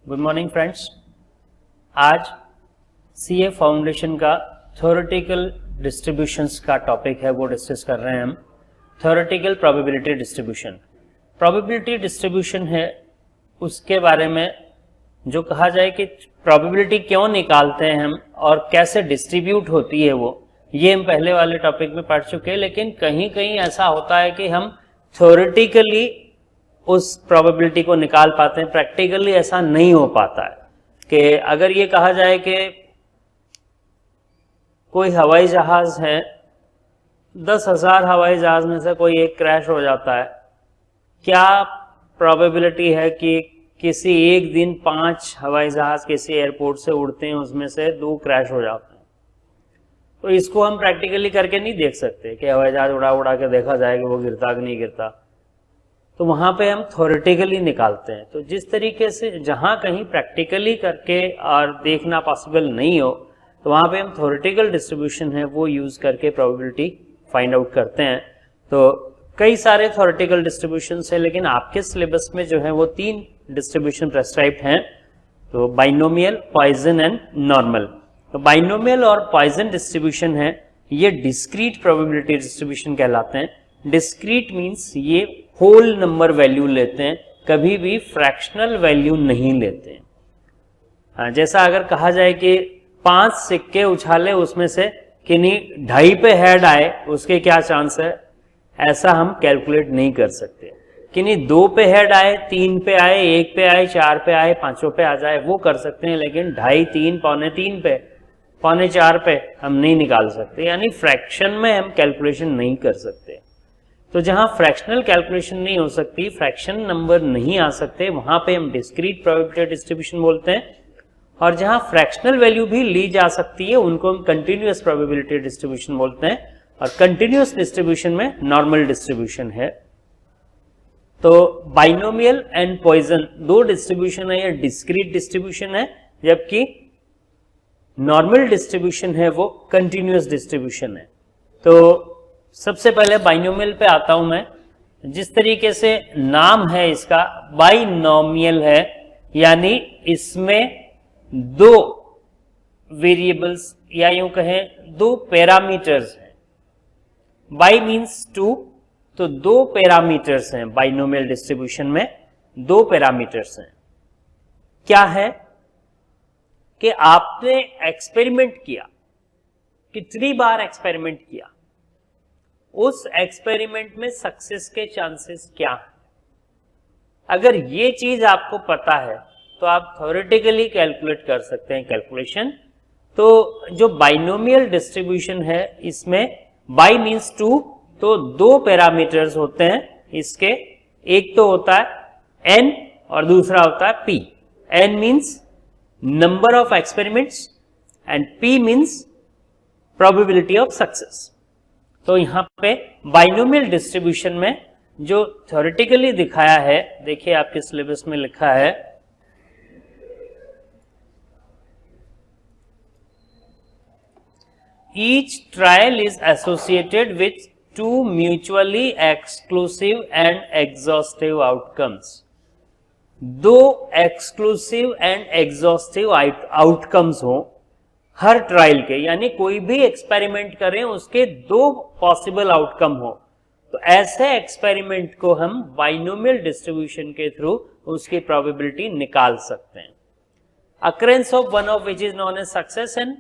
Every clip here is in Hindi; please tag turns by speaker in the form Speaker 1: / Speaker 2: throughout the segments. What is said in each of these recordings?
Speaker 1: Good morning friends. आज सीए फाउंडेशन का थ्योरेटिकल डिस्ट्रीब्यूशंस का टॉपिक है, वो डिस्कस कर रहे हैं हम। Theoretical probability distribution, probability distribution है उसके बारे में जो कहा जाए कि प्रोबेबिलिटी क्यों निकालते हैं हम और कैसे डिस्ट्रीब्यूट होती है वो, ये हम पहले वाले टॉपिक में पढ़ चुके हैं। लेकिन कहीं कहीं ऐसा होता है कि हम थ्योरेटिकली उस प्रोबेबिलिटी को निकाल पाते हैं, प्रैक्टिकली ऐसा नहीं हो पाता है। कि अगर ये कहा जाए कि कोई हवाई जहाज है, 10,000 हवाई जहाज में से कोई एक क्रैश हो जाता है, क्या प्रोबेबिलिटी है कि किसी एक दिन 5 हवाई जहाज किसी एयरपोर्ट से उड़ते हैं, उसमें से 2 क्रैश हो जाते हैं। तो इसको हम प्रैक्टिकली करके नहीं देख सकते कि हवाई जहाज उड़ा उड़ा के देखा जाए कि वो गिरता कि नहीं गिरता, तो वहां पे हम थ्योरेटिकली निकालते हैं। तो जिस तरीके से जहां कहीं प्रैक्टिकली करके और देखना पॉसिबल नहीं हो, तो वहां पे हम थ्योरेटिकल डिस्ट्रीब्यूशन है वो यूज करके प्रोबेबिलिटी फाइंड आउट करते हैं। तो कई सारे थ्योरेटिकल डिस्ट्रीब्यूशन है, लेकिन आपके सिलेबस में जो है वो 3 डिस्ट्रीब्यूशन प्रेस्क्राइब्ड हैं। तो बाइनोमियल, पॉइजन एंड नॉर्मल। तो बाइनोमियल और पॉइजन डिस्ट्रीब्यूशन है ये डिस्क्रीट प्रोबेबिलिटी डिस्ट्रीब्यूशन कहलाते हैं। डिस्क्रीट मीन्स ये होल नंबर वैल्यू लेते हैं, कभी भी फ्रैक्शनल वैल्यू नहीं लेते हैं। जैसा अगर कहा जाए कि 5 सिक्के उछाले, उसमें से किन्हीं 2.5 पे हेड आए, उसके क्या चांस है, ऐसा हम कैलकुलेट नहीं कर सकते। किन्हीं 2 पे हेड आए, 3 पे आए, 1 पे आए, 4 पे आए, 5 पे आ जाए, वो कर सकते हैं। लेकिन 2.5, 3, पौने 3 पे, पौने 4 पे हम नहीं निकाल सकते, यानी फ्रैक्शन में हम कैलकुलेशन नहीं कर सकते। तो जहां फ्रैक्शनल कैलकुलेशन नहीं हो सकती, फ्रैक्शन नंबर नहीं आ सकते, वहां पे हम डिस्क्रीट प्रोबेबिलिटी डिस्ट्रीब्यूशन बोलते हैं। और जहां फ्रैक्शनल वैल्यू भी ली जा सकती है, उनको हम कंटिन्यूअस प्रोबेबिलिटी डिस्ट्रीब्यूशन बोलते हैं। और कंटिन्यूअस डिस्ट्रीब्यूशन में नॉर्मल डिस्ट्रीब्यूशन है। तो बाइनोमियल एंड पॉइजन 2 डिस्ट्रीब्यूशन है, ये डिस्क्रीट डिस्ट्रीब्यूशन है, जबकि नॉर्मल डिस्ट्रीब्यूशन है वो कंटिन्यूअस डिस्ट्रीब्यूशन है। तो सबसे पहले बाइनोमियल पे आता हूं मैं। जिस तरीके से नाम है इसका बाइनोमियल है, यानी इसमें 2 वेरिएबल्स या यूं कहें 2 पैरामीटर्स हैं। बाई मीन्स 2, तो 2 पैरामीटर्स हैं बाइनोमियल डिस्ट्रीब्यूशन में, 2 पैरामीटर्स हैं। क्या है कि आपने एक्सपेरिमेंट किया, कितनी बार एक्सपेरिमेंट किया, उस एक्सपेरिमेंट में सक्सेस के चांसेस क्या हैं। अगर ये चीज आपको पता है तो आप थ्योरेटिकली कैलकुलेट कर सकते हैं कैलकुलेशन। तो जो बाइनोमियल डिस्ट्रीब्यूशन है, इसमें बाई मीन्स 2, तो 2 पैरामीटर्स होते हैं इसके। एक तो होता है n और दूसरा होता है p। n means number of experiments and p means probability of success. तो यहां पे बाइनोमियल डिस्ट्रीब्यूशन में जो थ्योरेटिकली दिखाया है, देखिए आपके सिलेबस में लिखा है, each trial is associated with 2 mutually exclusive and exhaustive outcomes. 2 exclusive and exhaustive outcomes हो हर ट्रायल के, यानी कोई भी एक्सपेरिमेंट करें उसके 2 पॉसिबल आउटकम हो, तो ऐसे एक्सपेरिमेंट को हम बाइनोमियल डिस्ट्रीब्यूशन के थ्रू उसकी प्रोबेबिलिटी निकाल सकते हैं। Occurrence of one of which is known as success and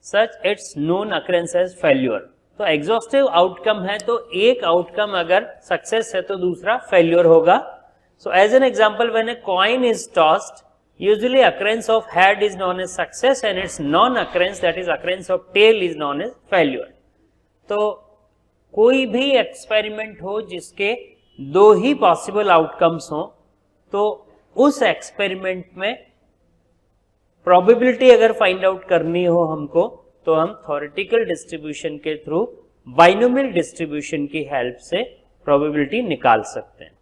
Speaker 1: such its known occurrence as failure. तो एग्जॉस्टिव आउटकम है, तो एक आउटकम अगर सक्सेस है तो दूसरा फेल्यूर होगा। So as an example, when a coin is tossed, usually occurrence of head is known as success and its non-occurrence, that is occurrence of tail, is known as failure. तो कोई भी एक्सपेरिमेंट हो जिसके 2 ही पॉसिबल आउटकम्स हो, तो उस एक्सपेरिमेंट में प्रोबेबिलिटी अगर फाइंड आउट करनी हो हमको, तो हम थ्योरेटिकल डिस्ट्रीब्यूशन के थ्रू बाइनोमियल डिस्ट्रीब्यूशन की हेल्प से प्रोबेबिलिटी निकाल सकते हैं।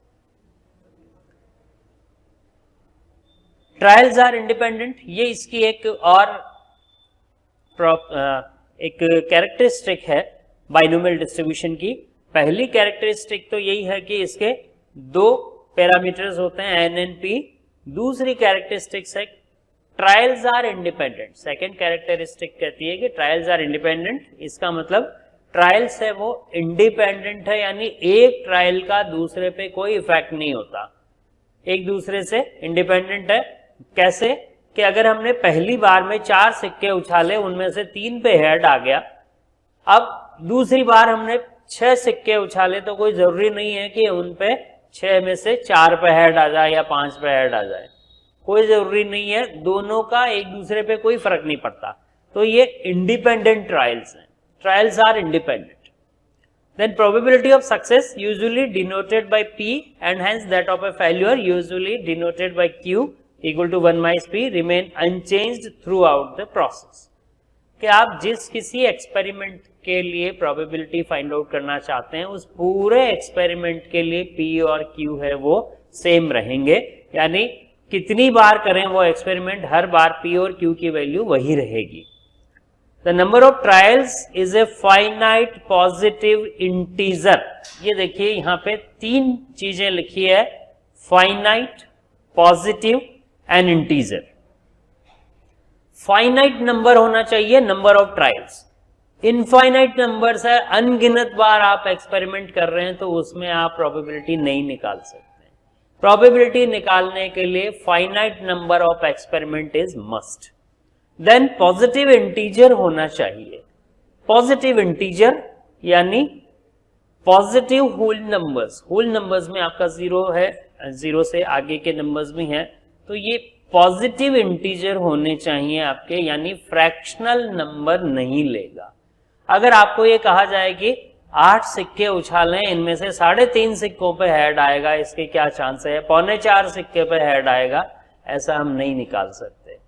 Speaker 1: ट्रायल्स आर इंडिपेंडेंट, ये इसकी एक और एक कैरेक्टरिस्टिक है बाइनोमियल डिस्ट्रीब्यूशन की। पहली कैरेक्टरिस्टिक तो यही है कि इसके 2 पैरामीटर्स होते हैं n and p, दूसरी कैरेक्टरिस्टिक्स है trials are independent. Second characteristic कहती है कि ट्रायल्स आर इंडिपेंडेंट। इसका मतलब ट्रायल्स है वो इंडिपेंडेंट है, यानी एक ट्रायल का दूसरे पे कोई इफेक्ट नहीं होता, एक दूसरे से इंडिपेंडेंट है। कैसे कि अगर हमने पहली बार में 4 सिक्के उछाले, उनमें से 3 पे हेड आ गया, अब दूसरी बार हमने 6 सिक्के उछाले तो कोई जरूरी नहीं है कि उन पे 6 में से 4 पे हेड आ जाए या 5 पे हेड आ जाए, कोई जरूरी नहीं है, दोनों का एक दूसरे पे कोई फर्क नहीं पड़ता। तो ये इंडिपेंडेंट ट्रायल्स हैं, trials are independent. Then probability of success usually denoted by P and hence that of a failure usually denoted by Q equal to 1 minus P remain unchanged throughout the process। कि आप जिस किसी एक्सपेरिमेंट के लिए प्रोबेबिलिटी फाइंड आउट करना चाहते हैं, उस पूरे एक्सपेरिमेंट के लिए P और Q है वो सेम रहेंगे, यानी कितनी बार करें वो एक्सपेरिमेंट, हर बार P और Q की वैल्यू वही रहेगी। The number of trials is a finite positive integer। ये देखिए यहाँ पे 3 चीजें लिखी है, finite, positive and integer। Finite number होना चाहिए number of trials. Infinite numbers है, अनगिनत बार आप एक्सपेरिमेंट कर रहे हैं तो उसमें आप प्रोबेबिलिटी नहीं निकाल सकते। प्रोबेबिलिटी निकालने के लिए finite number of experiment is must. Then positive integer होना चाहिए। पॉजिटिव इंटीजर यानी positive whole numbers, whole numbers में आपका 0 है, 0 से आगे के नंबर्स भी हैं, तो ये पॉजिटिव इंटीजर होने चाहिए आपके, यानी फ्रैक्शनल नंबर नहीं लेगा। अगर आपको ये कहा जाए कि 8 सिक्के उछालें, इनमें से 3.5 सिक्कों पे हेड आएगा, इसके क्या चांस है, 3.25 सिक्के पे हेड आएगा, ऐसा हम नहीं निकाल सकते।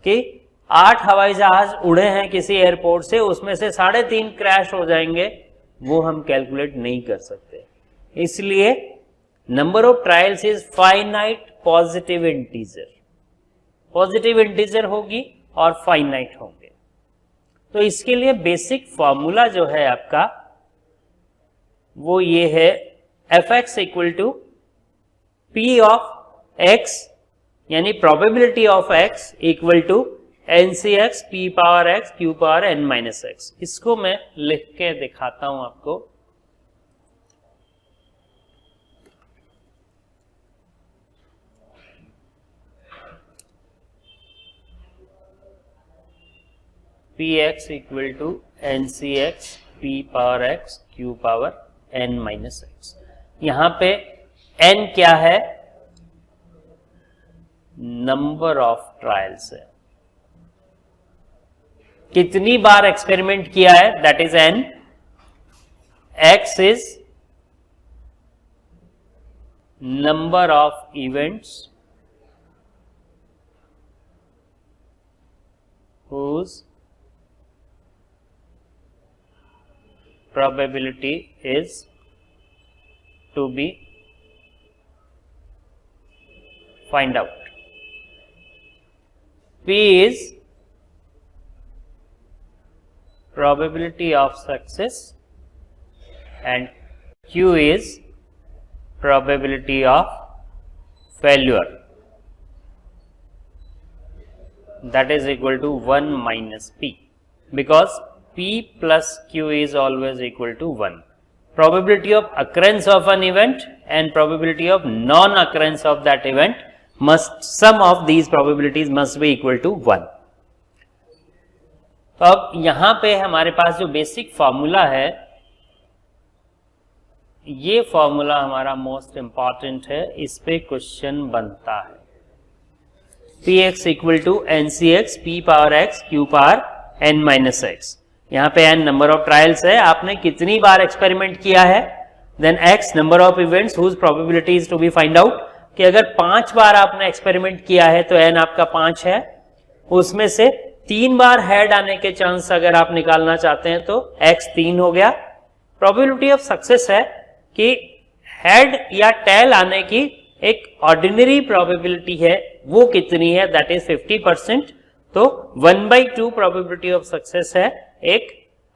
Speaker 1: कि 8 हवाई जहाज उड़े हैं किसी एयरपोर्ट से, उसमें से 3.5 क्रैश हो जाएंगे, वो हम कैलकुलेट नहीं कर सकते। इसलिए number of trials is finite positive integer. Positive integer होगी और फाइनाइट होंगे। तो इसके लिए बेसिक फॉर्मूला जो है आपका वो ये है, F X equal to P of X, यानी probability of X equal to NCX P power X Q power N minus X। इसको मैं लिख के दिखाता हूं आपको। Px equal to NCX P power X Q power N minus X। यहां पे N क्या है, नंबर ऑफ ट्रायल्स है, कितनी बार एक्सपेरिमेंट किया है, that is N। X is number of events whose probability is to be find out। P is probability of success and Q is probability of failure, that is equal to 1 minus P, because P plus Q is always equal to 1। Probability of occurrence of an event and probability of non-occurrence of that event must, sum of these probabilities must be equal to 1। तो अब यहां पे हमारे पास जो बेसिक फॉर्मूला है, ये फॉर्मूला हमारा मोस्ट इंपॉर्टेंट है, इस पे क्वेश्चन बनता है। Px equal to NCX P power X Q power N minus X। यहाँ पे N नंबर ऑफ ट्रायल्स है, आपने कितनी बार एक्सपेरिमेंट किया है, then X number of events whose probability is to be find out, कि अगर 5 बार आपने एक्सपेरिमेंट किया है तो N आपका 5 है, उसमें से 3 बार हेड आने के चांस अगर आप निकालना चाहते हैं तो X 3 हो गया। प्रोबेबिलिटी ऑफ सक्सेस है कि हेड या टेल आने की एक ऑर्डिनरी प्रोबेबिलिटी है, वो कितनी है, दैट इज 50%। तो 1/2 प्रोबेबिलिटी ऑफ सक्सेस है एक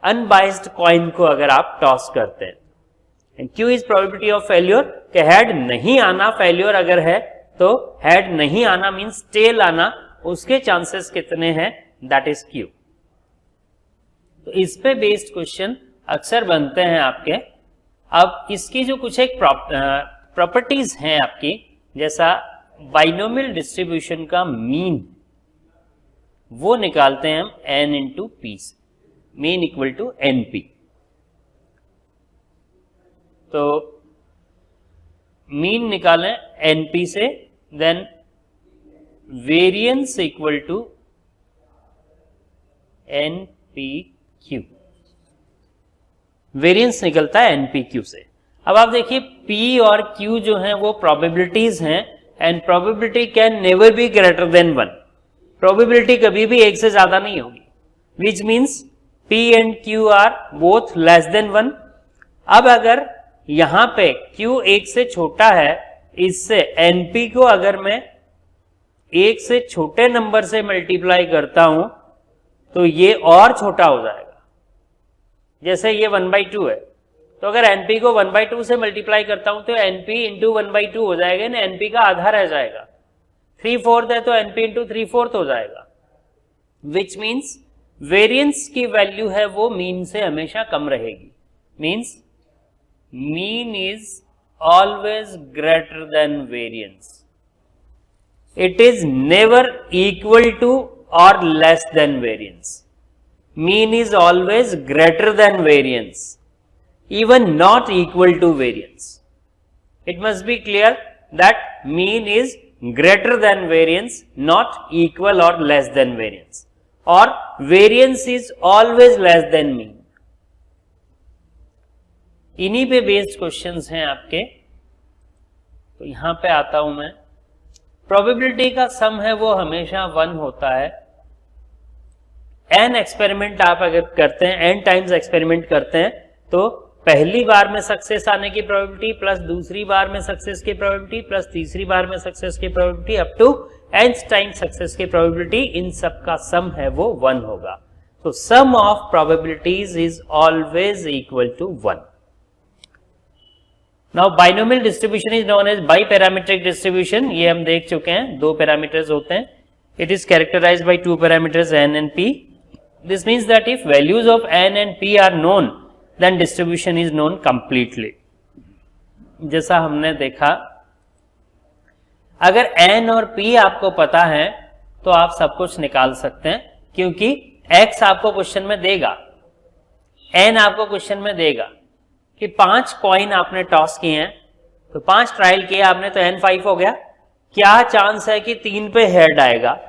Speaker 1: अनबाइज्ड कॉइन को अगर आप टॉस करते हैं। Q is probability of failure, कि हेड नहीं आना, फेल्योर अगर है तो हेड नहीं आना मीन्स टेल आना, उसके चांसेस कितने हैं, दैट इज क्यू। तो इस पे बेस्ड क्वेश्चन अक्सर बनते हैं आपके। अब इसकी जो कुछ एक प्रॉपर्टीज हैं आपकी, जैसा बाइनोमियल डिस्ट्रीब्यूशन का मीन, वो निकालते हैं हम n इंटू पी से, mean equal to N P. तो मीन निकालें एनपी से, then variance equal to NP Q, variance निकलता है एनपी क्यू से। अब आप देखिए P और Q जो हैं वो प्रोबेबिलिटीज हैं, and probability can never be greater than 1, probability कभी भी एक से ज्यादा नहीं होगी, which means P and Q are both less than 1। अब अगर यहां पे Q एक से छोटा है, इससे NP को अगर मैं एक से छोटे नंबर से मल्टीप्लाई करता हूं तो ये और छोटा हो जाएगा। जैसे ये 1/2 है, तो अगर NP को 1/2 से मल्टीप्लाई करता हूं तो NP इंटू 1/2 हो जाएगा ना, NP का आधा रह जाएगा। 3/4 है तो NP इंटू 3/4 हो जाएगा, विच मीन्स वेरिएंस की वैल्यू है वो मीन से हमेशा कम रहेगी। Means mean is always greater than variance, it is never equal to और less than variance. Mean is always greater than variance, even not equal to variance. It must be clear that mean is greater than variance, not equal or less than variance, or variance is always less than mean. इन्हीं पे बेस्ड क्वेश्चंस हैं आपके। तो यहां पे आता हूं मैं, प्रोबेबिलिटी का सम है वो हमेशा 1 होता है। n एक्सपेरिमेंट आप अगर करते हैं, n टाइम्स एक्सपेरिमेंट करते हैं, तो पहली बार में सक्सेस आने की प्रोबेबिलिटी प्लस दूसरी बार में सक्सेस की प्रोबेबिलिटी प्लस तीसरी बार में सक्सेस की probability up to nth time success की प्रोबेबिलिटी, इन सब का सम है वो 1 होगा। तो sum of probabilities is always equal to 1। Now binomial distribution is known as bi parametric distribution, ये हम देख चुके हैं, 2 पैरामीटर्स होते हैं। It is characterised by 2 parameters n and p। This means that if values of n and p are known, then distribution is known completely. जैसा हमने देखा, अगर n और p आपको पता है तो आप सब कुछ निकाल सकते हैं, क्योंकि x आपको क्वेश्चन में देगा, n आपको क्वेश्चन में देगा कि 5 कॉइन आपने टॉस किए हैं, तो 5 ट्रायल किए आपने, तो n 5 हो गया। क्या चांस है कि 3 पे हेड आएगा,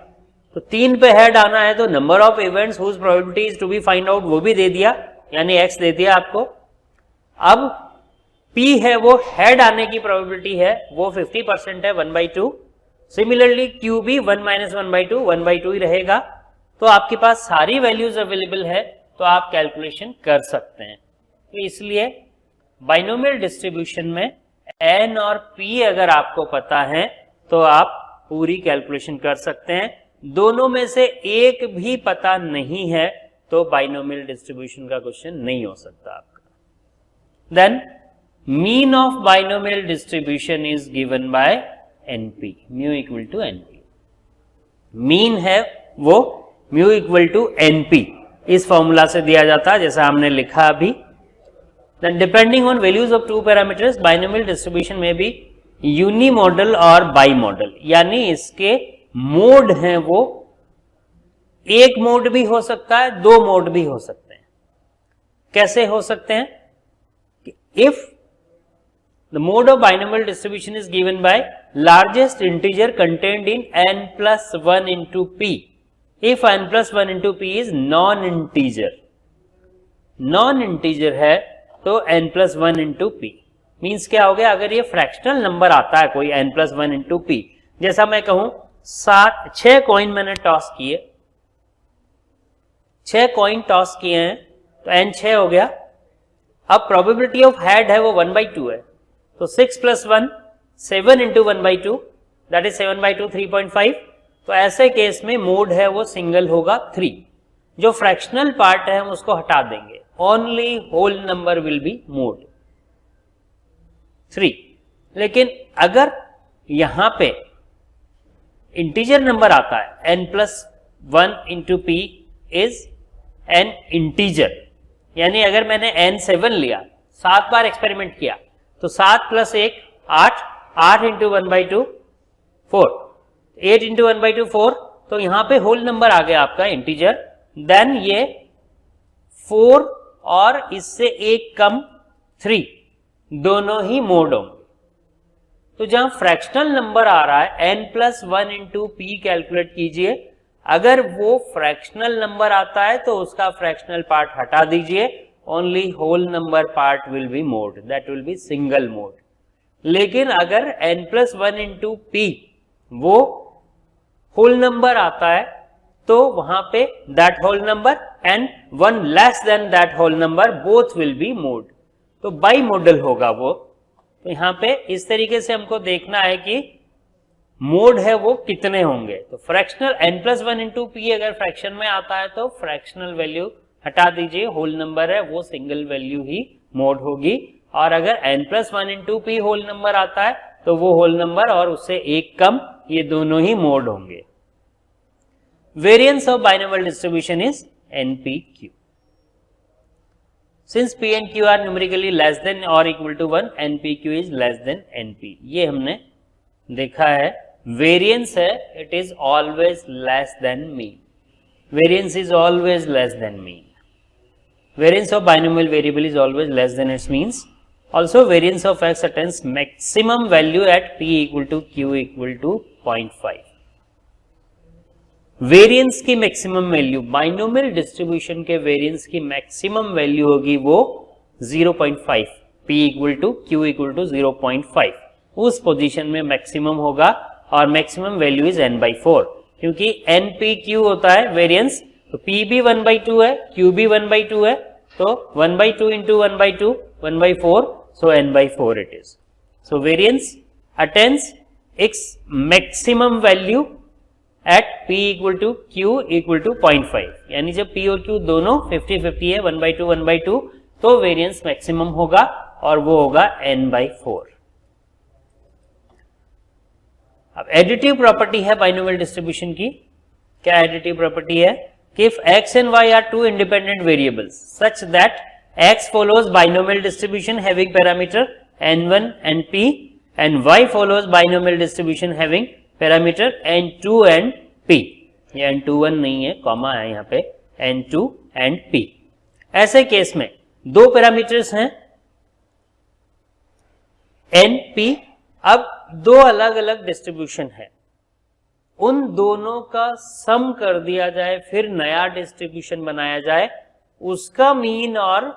Speaker 1: तो 3 पे हेड आना है तो number of events whose probability is to be find out वो भी दे दिया, यानी x दे दिया आपको। अब p है वो हेड आने की प्रोबेबिलिटी है वो 50% है, 1/2। सिमिलरली q भी 1 - 1/2 1/2 ही रहेगा। तो आपके पास सारी वैल्यूज अवेलेबल है, तो आप कैलकुलेशन कर सकते हैं। तो इसलिए बाइनोमियल डिस्ट्रीब्यूशन में n और p अगर आपको पता है तो आप पूरी कैलकुलेशन कर सकते हैं। दोनों में से एक भी पता नहीं है तो बाइनोमियल डिस्ट्रीब्यूशन का क्वेश्चन नहीं हो सकता आपका। Then mean of binomial distribution is given by NP, mu equal to NP. Mean है वो म्यू इक्वल टू एनपी, इस फॉर्मूला से दिया जाता है जैसा हमने लिखा अभी। Then depending on values of 2 parameters, binomial distribution में भी यूनी मॉडल और बाई मॉडल, यानी इसके मोड हैं वो एक मोड भी हो सकता है, 2 मोड भी हो सकते हैं। कैसे हो सकते हैं? If the mode of binomial distribution is given bye largest integer contained in n+1 into p, if n+1 into p is non integer, non integer है तो n+1 into p मीन्स क्या हो गया? अगर ये फ्रैक्शनल नंबर आता है कोई n+1 into p, जैसा मैं कहूं 6 कॉइन मैंने टॉस किए, 6 कॉइन टॉस किए हैं तो n 6 हो गया। अब प्रोबेबिलिटी ऑफ हेड है वो 1/2 है, तो 6 + 1 7 into 1/2 दैट इज 7/2 3.5। तो ऐसे केस में मोड है वो सिंगल होगा 3। जो फ्रैक्शनल पार्ट है हम उसको हटा देंगे, only whole number will be mode 3। लेकिन अगर यहां पे इंटीजर नंबर आता है n+1 into P is an integer, यानी अगर मैंने n7 लिया, 7 बार एक्सपेरिमेंट किया, तो 7 + 1 8, 8 इंटू 1/2 4, 8 इंटू 1/2 4, तो यहां पे होल नंबर आ गया आपका इंटीजर। देन ये 4 और इससे एक कम 3 दोनों ही मोड होंगे। तो जहां फ्रैक्शनल नंबर आ रहा है n+1 इंटू पी कैलकुलेट कीजिए, अगर वो फ्रैक्शनल नंबर आता है तो उसका फ्रैक्शनल पार्ट हटा दीजिए, only whole number part will be mode, that will be single mode. लेकिन अगर n+1 इंटू पी वो होल नंबर आता है तो वहां पे that whole number and 1 less than that whole number both will be mode, तो बाई मॉडल होगा वो। तो यहां पे इस तरीके से हमको देखना है कि मोड है वो कितने होंगे। तो फ्रैक्शनल n+1 इंटू पी अगर फ्रैक्शन में आता है तो फ्रैक्शनल वैल्यू हटा दीजिए, होल नंबर है वो सिंगल वैल्यू ही मोड होगी। और अगर n+1 into P whole number आता है तो वो होल नंबर और उससे एक कम, ये दोनों ही मोड होंगे। Variance of binomial distribution is npq। Since p and q are numerically less than or equal to 1, npq is less than np। ये हमने देखा है। वेरिएंस है, it is always less than mean, variance is always less than mean. Variance of binomial variable is always less than its means. Also, variance of x attains maximum value at p equal to q equal to 0.5. Variance की मैक्सिमम वैल्यू, बाइनोमियल डिस्ट्रीब्यूशन के वेरिएंस की मैक्सिमम वैल्यू होगी वो 0.5, p equal to q equal to 0.5, उस पोजीशन में मैक्सिमम होगा और मैक्सिमम वैल्यू इज n/4, क्योंकि npq होता है वेरिएंस, तो p भी 1/2 है, q भी 1/2 है, तो 1/2 into 1/2 1/4, so n/4 it is. So variance attains its maximum value at p equal to q equal to 0.5, यानी जब p और q दोनों 50-50 है, 1/2 1/2, तो वेरिएंस मैक्सिमम होगा और वो होगा n/4। अब एडिटिव प्रॉपर्टी है बाइनोमियल डिस्ट्रीब्यूशन की। क्या एडिटिव प्रॉपर्टी है कि if x and y are two independent variables such that x follows binomial distribution having parameter n1 and p and y follows binomial distribution having parameter n2 and p, ये n21 नहीं है, कॉमा है यहाँ पे, n2 and p। ऐसे केस में दो पैरामीटर्स हैं n p, अब दो अलग अलग डिस्ट्रीब्यूशन है, उन दोनों का सम कर दिया जाए, फिर नया डिस्ट्रीब्यूशन बनाया जाए, उसका मीन और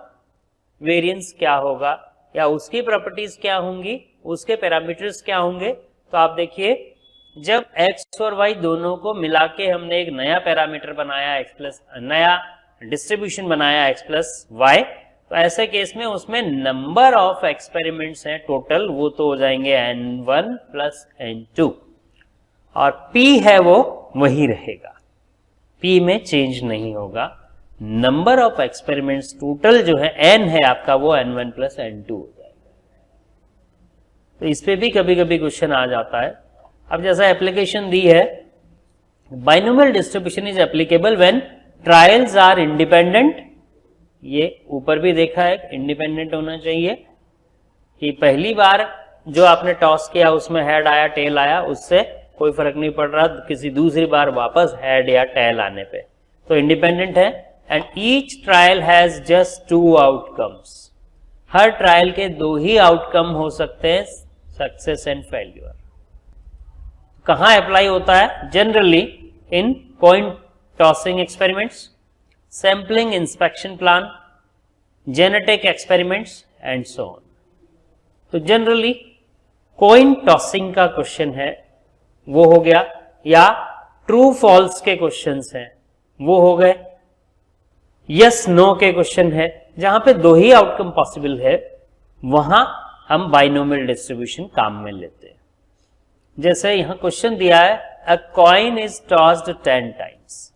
Speaker 1: वेरिएंस क्या होगा या उसकी प्रॉपर्टीज क्या होंगी, उसके पैरामीटर्स क्या होंगे। तो आप देखिए, जब x और y दोनों को मिला के हमने एक नया पैरामीटर बनाया x प्लस, नया डिस्ट्रीब्यूशन बनाया x प्लस y, तो ऐसे केस में उसमें नंबर ऑफ एक्सपेरिमेंट्स हैं टोटल, वो तो हो जाएंगे n1 प्लस n2, और p है वो वही रहेगा, p में चेंज नहीं होगा। नंबर ऑफ एक्सपेरिमेंट्स टोटल जो है n है आपका, वो n1 प्लस n2 हो जाएगा। तो इस पे भी कभी कभी क्वेश्चन आ जाता है। अब जैसा एप्लीकेशन दी है, binomial distribution is applicable when trials are independent, ये ऊपर भी देखा है, इंडिपेंडेंट होना चाहिए कि पहली बार जो आपने टॉस किया उसमें हेड आया टेल आया, उससे कोई फर्क नहीं पड़ रहा किसी दूसरी बार वापस हेड या टेल आने पे, तो इंडिपेंडेंट है। And each trial has just 2 outcomes, हर ट्रायल के 2 ही आउटकम हो सकते हैं, सक्सेस एंड फेल्यूर। कहां अप्लाई होता है? Generally in coin tossing experiments, sampling inspection plan, genetic experiments and so on. तो जनरली कॉइन टॉसिंग का क्वेश्चन है वो हो गया, या ट्रू फॉल्स के क्वेश्चंस हैं वो हो गए, यस नो के क्वेश्चन है, जहां पे 2 ही आउटकम पॉसिबल है, वहां हम बाइनोमियल डिस्ट्रीब्यूशन काम में लेते हैं। जैसे यहां क्वेश्चन दिया है, अ coin is tossed 10 times,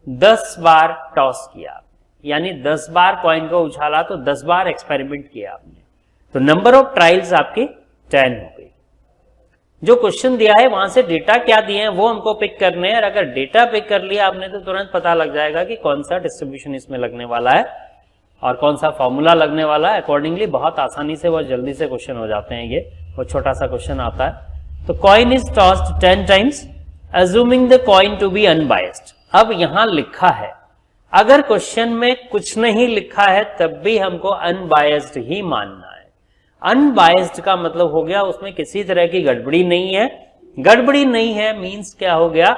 Speaker 1: 10 bar toss किया, यानी 10 बार कॉइन को उछाला, तो 10 बार एक्सपेरिमेंट किया आपने, तो नंबर ऑफ ट्रायल्स आपकी 10 हो गई। जो क्वेश्चन दिया है वहां से डेटा क्या दिए हैं वो हमको पिक करने हैं, और अगर डेटा पिक कर लिया आपने तो तुरंत पता लग जाएगा कि कौन सा डिस्ट्रीब्यूशन इसमें लगने वाला है और कौन सा फॉर्मूला लगने वाला है। अकॉर्डिंगली बहुत आसानी से, बहुत जल्दी से क्वेश्चन हो जाते हैं ये, वो छोटा सा क्वेश्चन आता है। तो coin is tossed 10 times assuming the coin to be unbiased. अब यहां लिखा है, अगर क्वेश्चन में कुछ नहीं लिखा है तब भी हमको अनबायस्ड ही मानना है। अनबायस्ड का मतलब हो गया उसमें किसी तरह की गड़बड़ी नहीं है। गड़बड़ी नहीं है मींस क्या हो गया,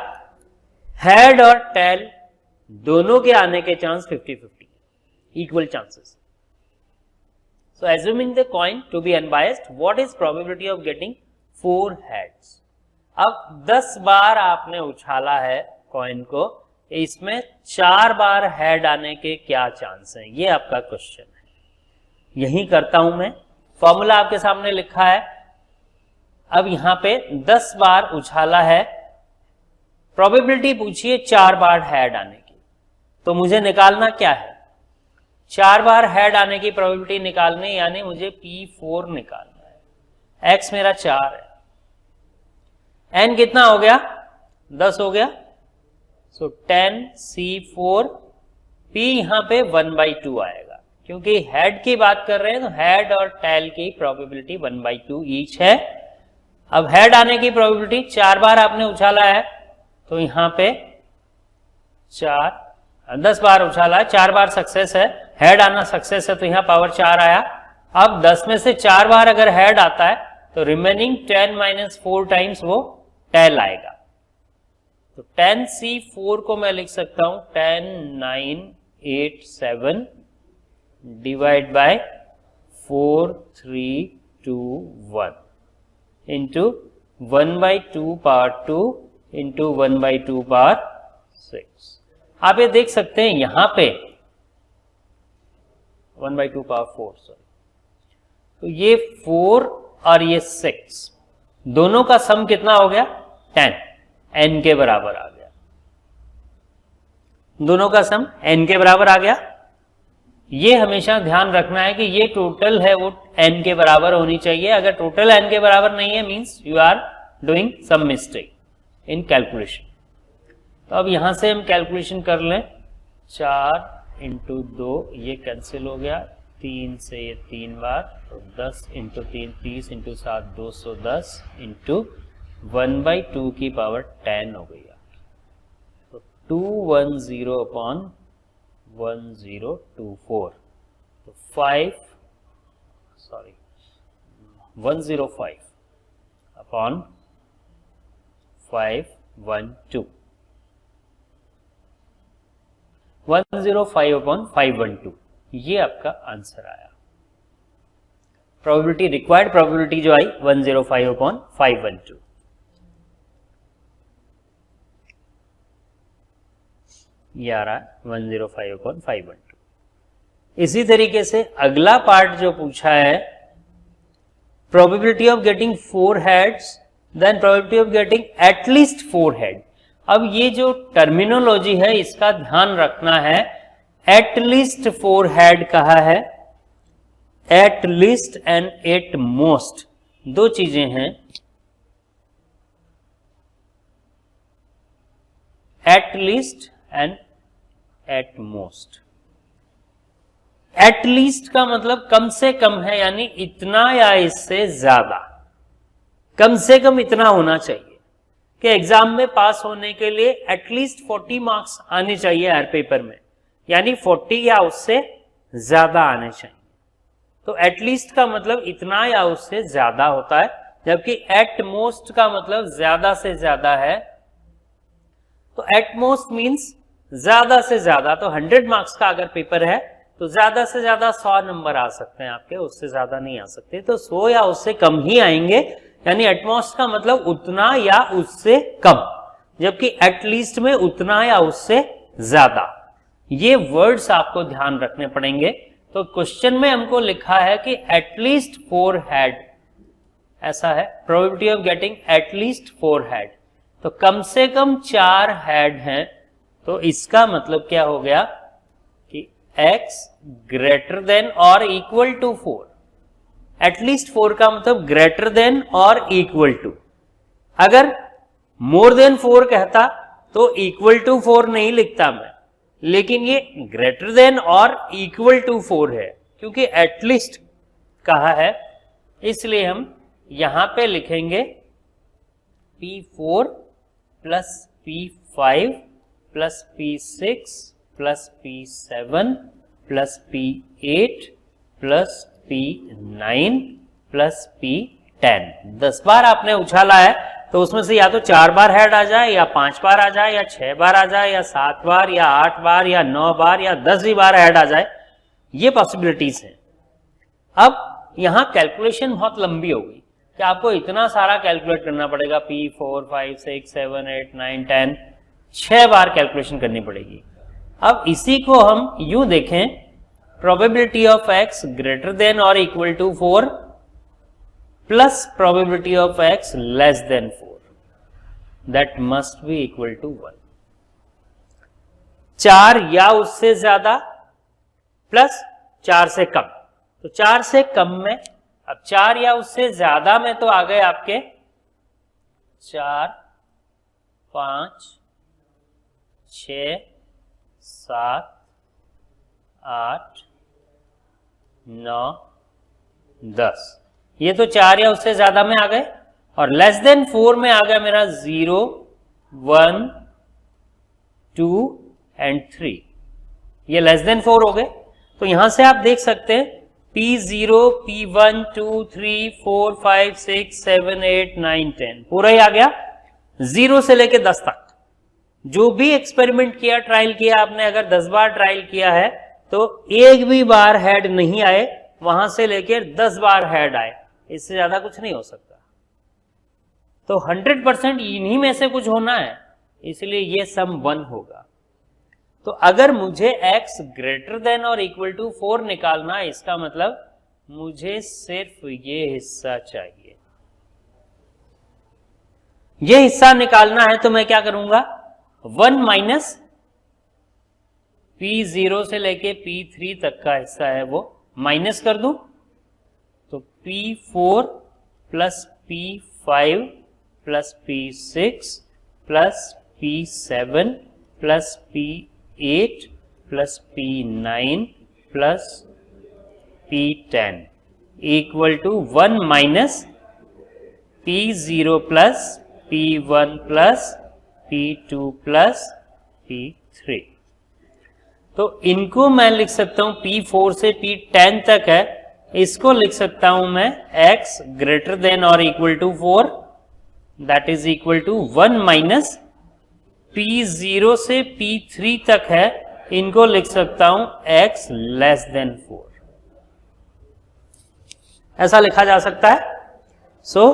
Speaker 1: हेड और टेल दोनों के आने के chance 50-50, equal chances. So assuming the coin to be unbiased, what is probability of getting 4 heads. अब 10 बार आपने उछाला है कॉइन को, इसमें 4 बार हेड आने के क्या चांस हैं, ये आपका क्वेश्चन है। यही करता हूं मैं, फॉर्मूला आपके सामने लिखा है। अब यहां पे 10 बार उछाला है, प्रोबेबिलिटी पूछिए 4 बार हेड आने की, तो मुझे निकालना क्या है, 4 बार हेड आने की प्रोबेबिलिटी निकालनी, यानी मुझे P4 निकालना है। x मेरा 4 है, n कितना हो गया, 10 हो गया, सो 10C4, P यहां पे 1/2 आएगा, क्योंकि हेड की बात कर रहे हैं तो हेड और टेल की प्रोबेबिलिटी 1/2 ईच है। अब हेड आने की प्रोबेबिलिटी 4 बार आपने उछाला है तो यहां पे 10 बार उछाला है, 4 बार सक्सेस है, हेड आना सक्सेस है तो यहां पावर 4 आया। अब 10 में से 4 बार अगर हेड आता है तो रिमेनिंग 10 - 4 टाइम्स वो टेल आएगा। तो 10C4 को मैं लिख सकता हूं 10, 9, 8, 7 divide by 4, 3, 2, 1 into 1/2 power 2 into 1/2 power 6। आप ये देख सकते हैं यहां पे 1/2 पावर 4, सॉरी, तो ये 4 और ये 6 दोनों का सम कितना हो गया, 10, n के बराबर आ गया। दोनों का सम n के बराबर आ गया। ये हमेशा ध्यान रखना है कि ये टोटल है वो n के बराबर होनी चाहिए। अगर टोटल n के बराबर नहीं है means you are doing some mistake in calculation. तो अब यहां से हम कैलकुलेशन कर लें, 4 इंटू 2 ये कैंसिल हो गया, 3 से ये 3 बार, तो 10 इंटू 3 30 इंटू 7 210 इंटू 1/2 की पावर 10 हो गई। तो 210 अपॉन 1024, तो 105 अपॉन 512, 105 अपॉन 512, ये आपका आंसर आया। प्रोबेबिलिटी, रिक्वायर्ड प्रोबेबिलिटी जो आई 105 अपॉन 512। ये आ रहा है 105 अपॉन 512। इसी तरीके से अगला पार्ट जो पूछा है, probability of getting 4 heads, then probability of getting at least 4 head. अब ये जो टर्मिनोलॉजी है इसका ध्यान रखना है, एटलीस्ट 4 हेड कहा है, एटलीस्ट एंड एट मोस्ट दो चीजें हैं। At least and at most. At least का मतलब कम से कम है, यानी इतना या इससे ज्यादा, कम से कम इतना होना चाहिए कि एग्जाम में पास होने के लिए एटलीस्ट 40 मार्क्स आने चाहिए हर पेपर में, यानी 40 या उससे ज्यादा आने चाहिए। तो एटलीस्ट का मतलब इतना या उससे ज्यादा होता है, जबकि एट मोस्ट का मतलब ज्यादा से ज्यादा है। तो एट मोस्ट मीन्स ज्यादा से ज्यादा, तो 100 मार्क्स का अगर पेपर है तो ज्यादा से ज्यादा 100 नंबर आ सकते हैं आपके, उससे ज्यादा नहीं आ सकते। तो 100 या उससे कम ही आएंगे, यानी एटमोस्ट का मतलब उतना या उससे कम, जबकि एटलीस्ट में उतना या उससे ज्यादा। ये वर्ड्स आपको ध्यान रखने पड़ेंगे। तो क्वेश्चन में हमको लिखा है कि एटलीस्ट 4 हेड, ऐसा है, probability of getting at least 4 head, तो कम से कम 4 हेड हैं। तो इसका मतलब क्या हो गया कि x ग्रेटर देन और इक्वल टू 4। एटलीस्ट 4 का मतलब ग्रेटर देन और इक्वल टू, अगर मोर देन 4 कहता तो इक्वल टू 4 नहीं लिखता मैं, लेकिन ये ग्रेटर देन और इक्वल टू 4 है, क्योंकि एटलीस्ट कहा है, इसलिए हम यहां पे लिखेंगे P4 plus P5 plus P6 plus P7 plus P8 plus P9 plus P10। 10 बार आपने उछाला है तो उसमें से या तो 4 बार हेड आ जाए, या 5 बार आ जाए, या 6 बार आ जाए, या 7 बार, या 8 बार, या 9 बार, या 10 बार हेड आ जाए। ये पॉसिबिलिटीज हैं। अब यहां कैलकुलेशन बहुत लंबी होगी कि आपको इतना सारा कैलकुलेट करना पड़ेगा, P4, 5, 6, 7, 8, 9, 10, 6 बार कैलकुलेशन करनी पड़ेगी। अब इसी को हम यूं देखें, probability of x greater than और equal to 4 plus probability of x less than 4, that must be equal to 1। 4 या उससे ज्यादा प्लस 4 से कम, तो 4 से कम में, अब 4 या उससे ज्यादा में तो आ गए आपके 4, 5, 6, 7, 8, 9, 10, ये तो 4 या उससे ज्यादा में आ गए। और लेस देन 4 में आ गया मेरा 0, 1, 2 एंड 3, ये लेस देन 4 हो गए। तो यहां से आप देख सकते हैं P0, P1, 2, 3, 4, 5, 6, 7, 8, 9, 10 पूरा ही आ गया, 0 से लेके 10 तक। जो भी एक्सपेरिमेंट किया, ट्रायल किया आपने, अगर 10 बार ट्रायल किया है तो एक भी बार हेड नहीं आए, वहां से लेकर 10 बार हेड आए, इससे ज्यादा कुछ नहीं हो सकता। तो 100% इन्हीं में से कुछ होना है, इसलिए ये सम 1 होगा। तो अगर मुझे x ग्रेटर देन और इक्वल टू 4 निकालना है, इसका मतलब मुझे सिर्फ ये हिस्सा चाहिए। ये हिस्सा निकालना है तो मैं क्या करूंगा, 1 माइनस P0 से लेके P3 तक का हिस्सा है वो माइनस कर दूं, तो P4 plus P5 plus P6 plus P7 plus P8 plus P9 plus P10 equal to 1 minus P0 plus P1 plus P2 plus P3। तो इनको मैं लिख सकता हूं, P4 से P10 तक है, इसको लिख सकता हूं मैं x ग्रेटर देन और equal to 4, that is equal to 1 minus P0 से P3 तक है, इनको लिख सकता हूं x लेस देन 4। ऐसा लिखा जा सकता है। सो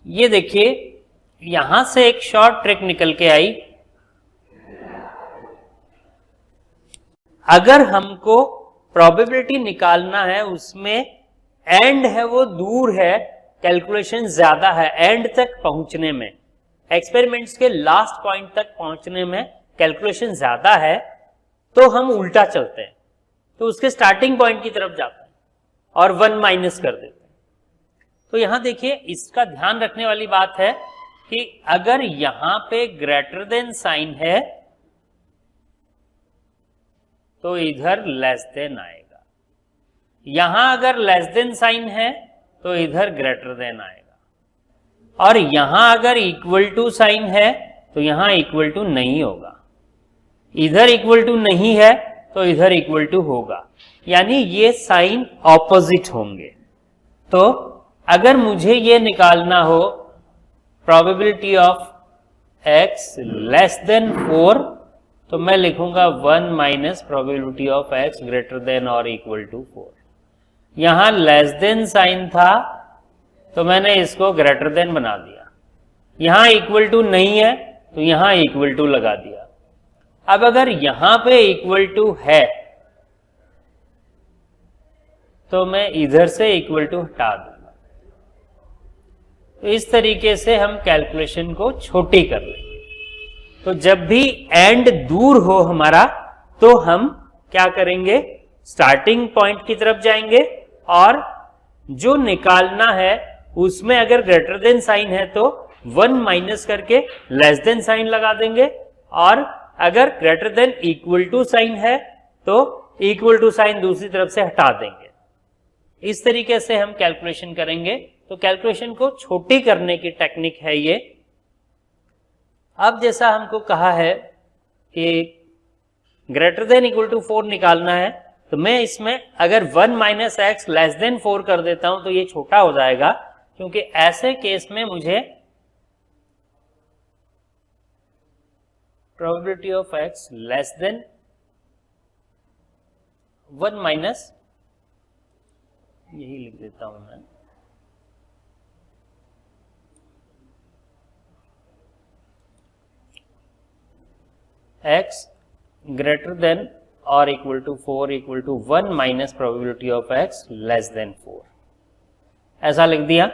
Speaker 1: ये देखिए, यहां से एक शॉर्ट ट्रिक निकल के आई। अगर हमको प्रोबेबिलिटी निकालना है, उसमें एंड है वो दूर है, कैलकुलेशन ज्यादा है, एंड तक पहुंचने में, एक्सपेरिमेंट्स के लास्ट पॉइंट तक पहुंचने में कैलकुलेशन ज्यादा है, तो हम उल्टा चलते हैं, तो उसके स्टार्टिंग पॉइंट की तरफ जाते हैं और 1 माइनस कर देते हैं। तो यहां देखिए, इसका ध्यान रखने वाली बात है कि अगर यहां पे ग्रेटर देन साइन है तो इधर लेस देन आएगा, यहां अगर लेस देन साइन है तो इधर ग्रेटर देन आएगा, और यहां अगर इक्वल टू साइन है तो यहां इक्वल टू नहीं होगा, इधर इक्वल टू नहीं है तो इधर इक्वल टू होगा, यानी ये साइन ऑपोजिट होंगे। तो अगर मुझे ये निकालना हो probability of x less than 4, तो मैं लिखूंगा 1 minus probability of x greater than और इक्वल टू 4। यहां लेस देन साइन था तो मैंने इसको ग्रेटर देन बना दिया, यहां इक्वल टू नहीं है तो यहां इक्वल टू लगा दिया। अब अगर यहां पे इक्वल टू है तो मैं इधर से इक्वल टू हटा दूंगा। तो इस तरीके से हम कैलकुलेशन को छोटी कर लेंगे। तो जब भी एंड दूर हो हमारा, तो हम क्या करेंगे, स्टार्टिंग पॉइंट की तरफ जाएंगे और जो निकालना है उसमें अगर ग्रेटर देन साइन है तो 1 माइनस करके लेस देन साइन लगा देंगे, और अगर greater than equal to sign है तो इक्वल टू साइन दूसरी तरफ से हटा देंगे। इस तरीके से हम कैलकुलेशन करेंगे। तो कैलकुलेशन को छोटी करने की टेक्निक है ये। अब जैसा हमको कहा है कि ग्रेटर देन इक्वल टू 4 निकालना है, तो मैं इसमें अगर 1 माइनस एक्स लेस देन 4 कर देता हूं तो ये छोटा हो जाएगा, क्योंकि ऐसे केस में मुझे probability of x less than 1 minus, यही लिख देता हूं मैं, एक्स ग्रेटर देन और equal to 4 equal to 1 minus probability of x less than 4, ऐसा लिख दिया।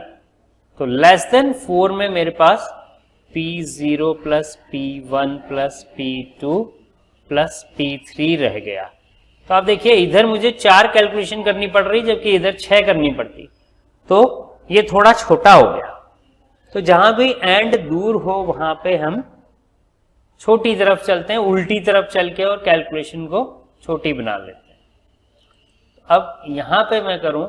Speaker 1: तो लेस देन 4 में मेरे पास P0 plus P1 plus P2 plus P3 रह गया। तो आप देखिए इधर मुझे 4 कैलकुलेशन करनी पड़ रही, जबकि इधर 6 करनी पड़ती, तो ये थोड़ा छोटा हो गया। तो जहां भी एंड दूर हो वहां पे हम छोटी तरफ चलते हैं, उल्टी तरफ चल के, और कैलकुलेशन को छोटी बना लेते हैं। अब यहां पे मैं करूं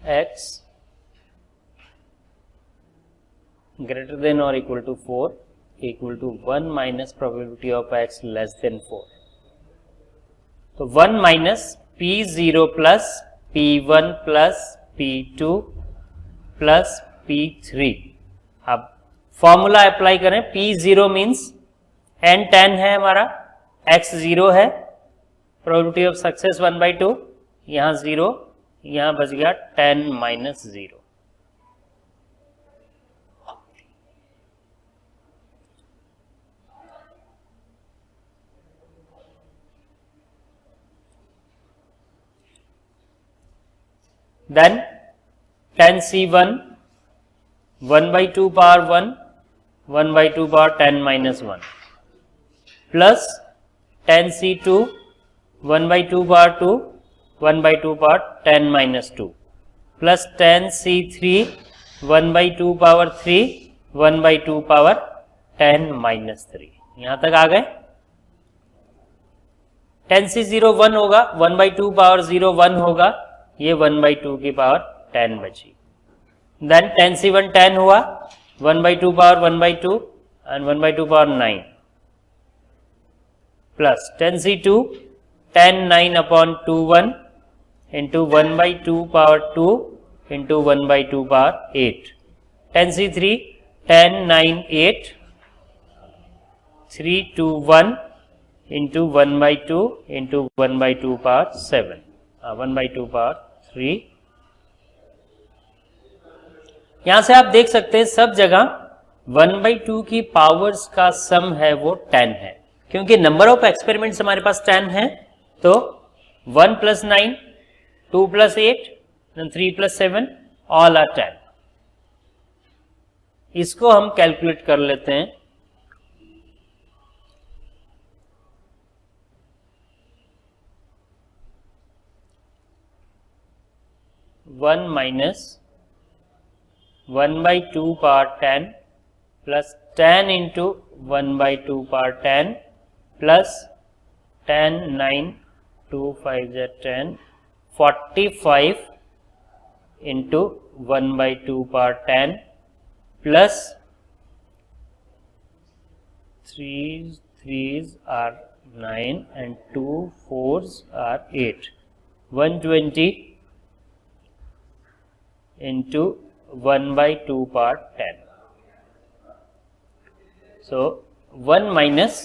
Speaker 1: x ग्रेटर देन और equal to 4 equal to 1 minus probability of x less than 4। तो 1 minus P0 plus P1 plus P2 plus P3। अब फॉर्मूला अप्लाई करें। P0 मीन्स n 10 है हमारा, x 0 है, प्रोबेबिलिटी ऑफ सक्सेस 1/2, यहां 0, यहां बच गया 10 minus 0। Then 10C1 1/2 power 1 1/2 power 10 minus 1 plus 10C2 1/2 power 2 1/2 power 10 minus 2 plus 10C3 1/2 power 3 1/2 power 10 minus 3। यहां तक आ गए। 10C0 1 होगा, 1/2 पावर 0 1 होगा, ये 1/2 की पावर 10 बची। देन 10C1 10 हुआ, 1/2 power 1/2 and 1/2 power 9 plus 10C2 10 9 upon 2 1 into 1/2 power 2 into 1/2 power 8। 10C3 10 9 8 3 2 1 into 1/2 into 1/2 power 7 1/2 power 3। यहां से आप देख सकते हैं सब जगह 1/2 की पावर्स का सम है वो 10 है, क्योंकि नंबर ऑफ एक्सपेरिमेंट्स हमारे पास 10 है। तो 1 plus 9 2 plus 8 3 plus 7 all are 10। इसको हम कैलकुलेट कर लेते हैं। 1 minus 1/2 power 10 plus 10 into 1/2 power 10 plus 10 9 2 5 10 45 into 1/2 power 10 plus 3 3s are 9 and 2 4s are 8, 120 into 1/2 power 10. So 1 minus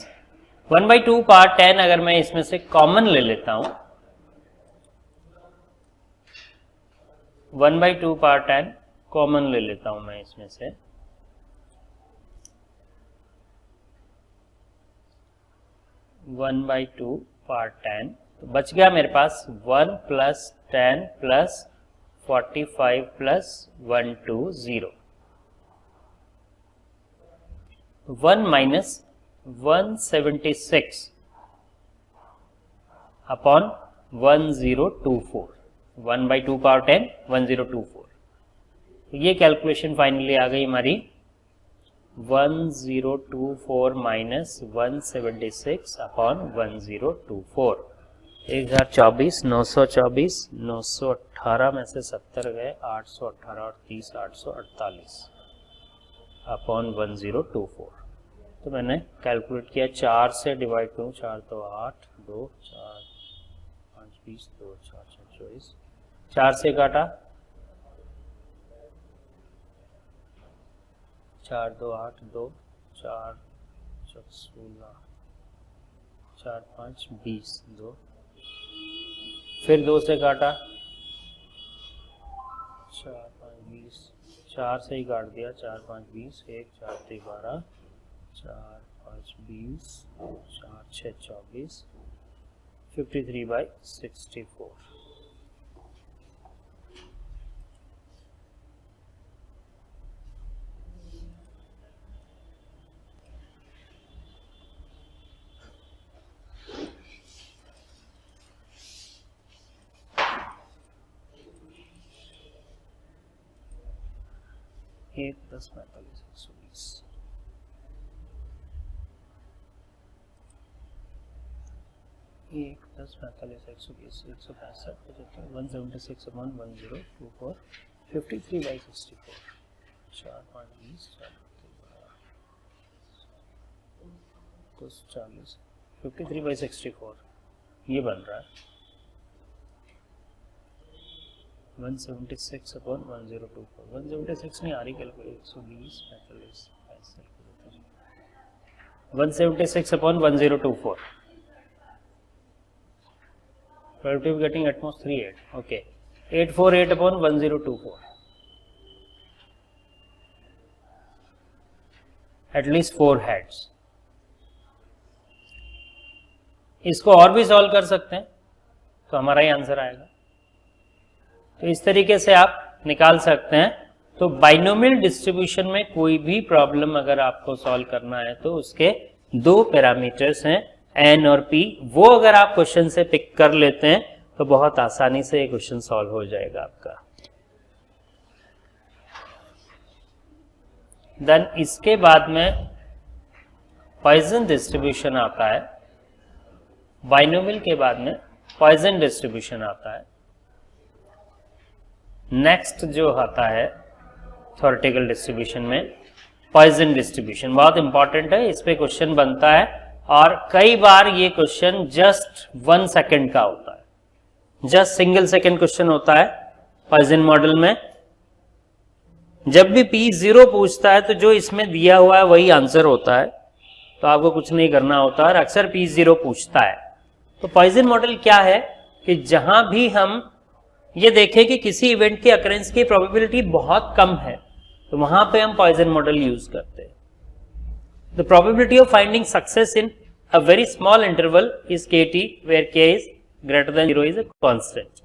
Speaker 1: 1/2 power 10 अगर मैं इसमें से कॉमन ले लेता हूं, 1/2 power 10 कॉमन ले लेता हूं मैं इसमें से, 1/2 power 10 तो बच गया मेरे पास 1 plus 10 plus 45 plus 120, 1 minus 176 upon 1024। 1/2 power 10 1024। तो ये कैलकुलेशन फाइनली आ गई हमारी 1024 माइनस 176 अपॉन 1024। 1024 924 918 में से 70 गए, 818 और 30 848 अपॉन 1024। तो मैंने कैलकुलेट किया, 4 से डिवाइड करूँ, 4 तो 8, 2 4 5 20 2 4 6 24, 4 से काटा, 4 2 8 2 4 16 4 5 20 2, फिर 2 से काटा, 4 5 20, 4 से ही काट दिया, 4 5 20, 1 4 3 12, 4 5 20, 4 6 24, 53/64। एक 10 45 120, एक 10 45 120 165 75 176 अपॉन 1024 53/64, 4 5 20 कुछ 40 53/64 ये बन रहा है 176 अपॉन 1024। 176 नहीं आ रही calculate, 120 45 176 upon 1024। Productive getting at most 38. Okay, 848 upon 1024. At least 4 heads. इसको और भी सॉल्व कर सकते हैं तो हमारा ही आंसर आएगा। तो इस तरीके से आप निकाल सकते हैं। तो बाइनोमियल डिस्ट्रीब्यूशन में कोई भी प्रॉब्लम अगर आपको सॉल्व करना है तो उसके 2 पैरामीटर्स हैं एन और पी, वो अगर आप क्वेश्चन से पिक कर लेते हैं तो बहुत आसानी से ये क्वेश्चन सॉल्व हो जाएगा आपका। देन इसके बाद में पॉइजन डिस्ट्रीब्यूशन आता है, बाइनोमियल के बाद में पॉइजन डिस्ट्रीब्यूशन आता है। नेक्स्ट जो आता है थ्योरेटिकल डिस्ट्रीब्यूशन में पॉइजन डिस्ट्रीब्यूशन, बहुत इंपॉर्टेंट है, इस पे क्वेश्चन बनता है और कई बार ये क्वेश्चन जस्ट 1 सेकेंड का होता है, जस्ट सिंगल सेकेंड क्वेश्चन होता है पॉइजन मॉडल में। जब भी P0 पूछता है तो जो इसमें दिया हुआ है वही आंसर होता है, तो आपको कुछ नहीं करना होता और अक्सर P0 पूछता है। तो पॉइजन मॉडल क्या है कि जहां भी हम ये देखें कि किसी इवेंट की अकरेंस की प्रोबेबिलिटी बहुत कम है तो वहां पे हम पॉइजन मॉडल यूज करते हैं। The probability of finding success in a very small interval is kt where k is greater than 0 is a constant.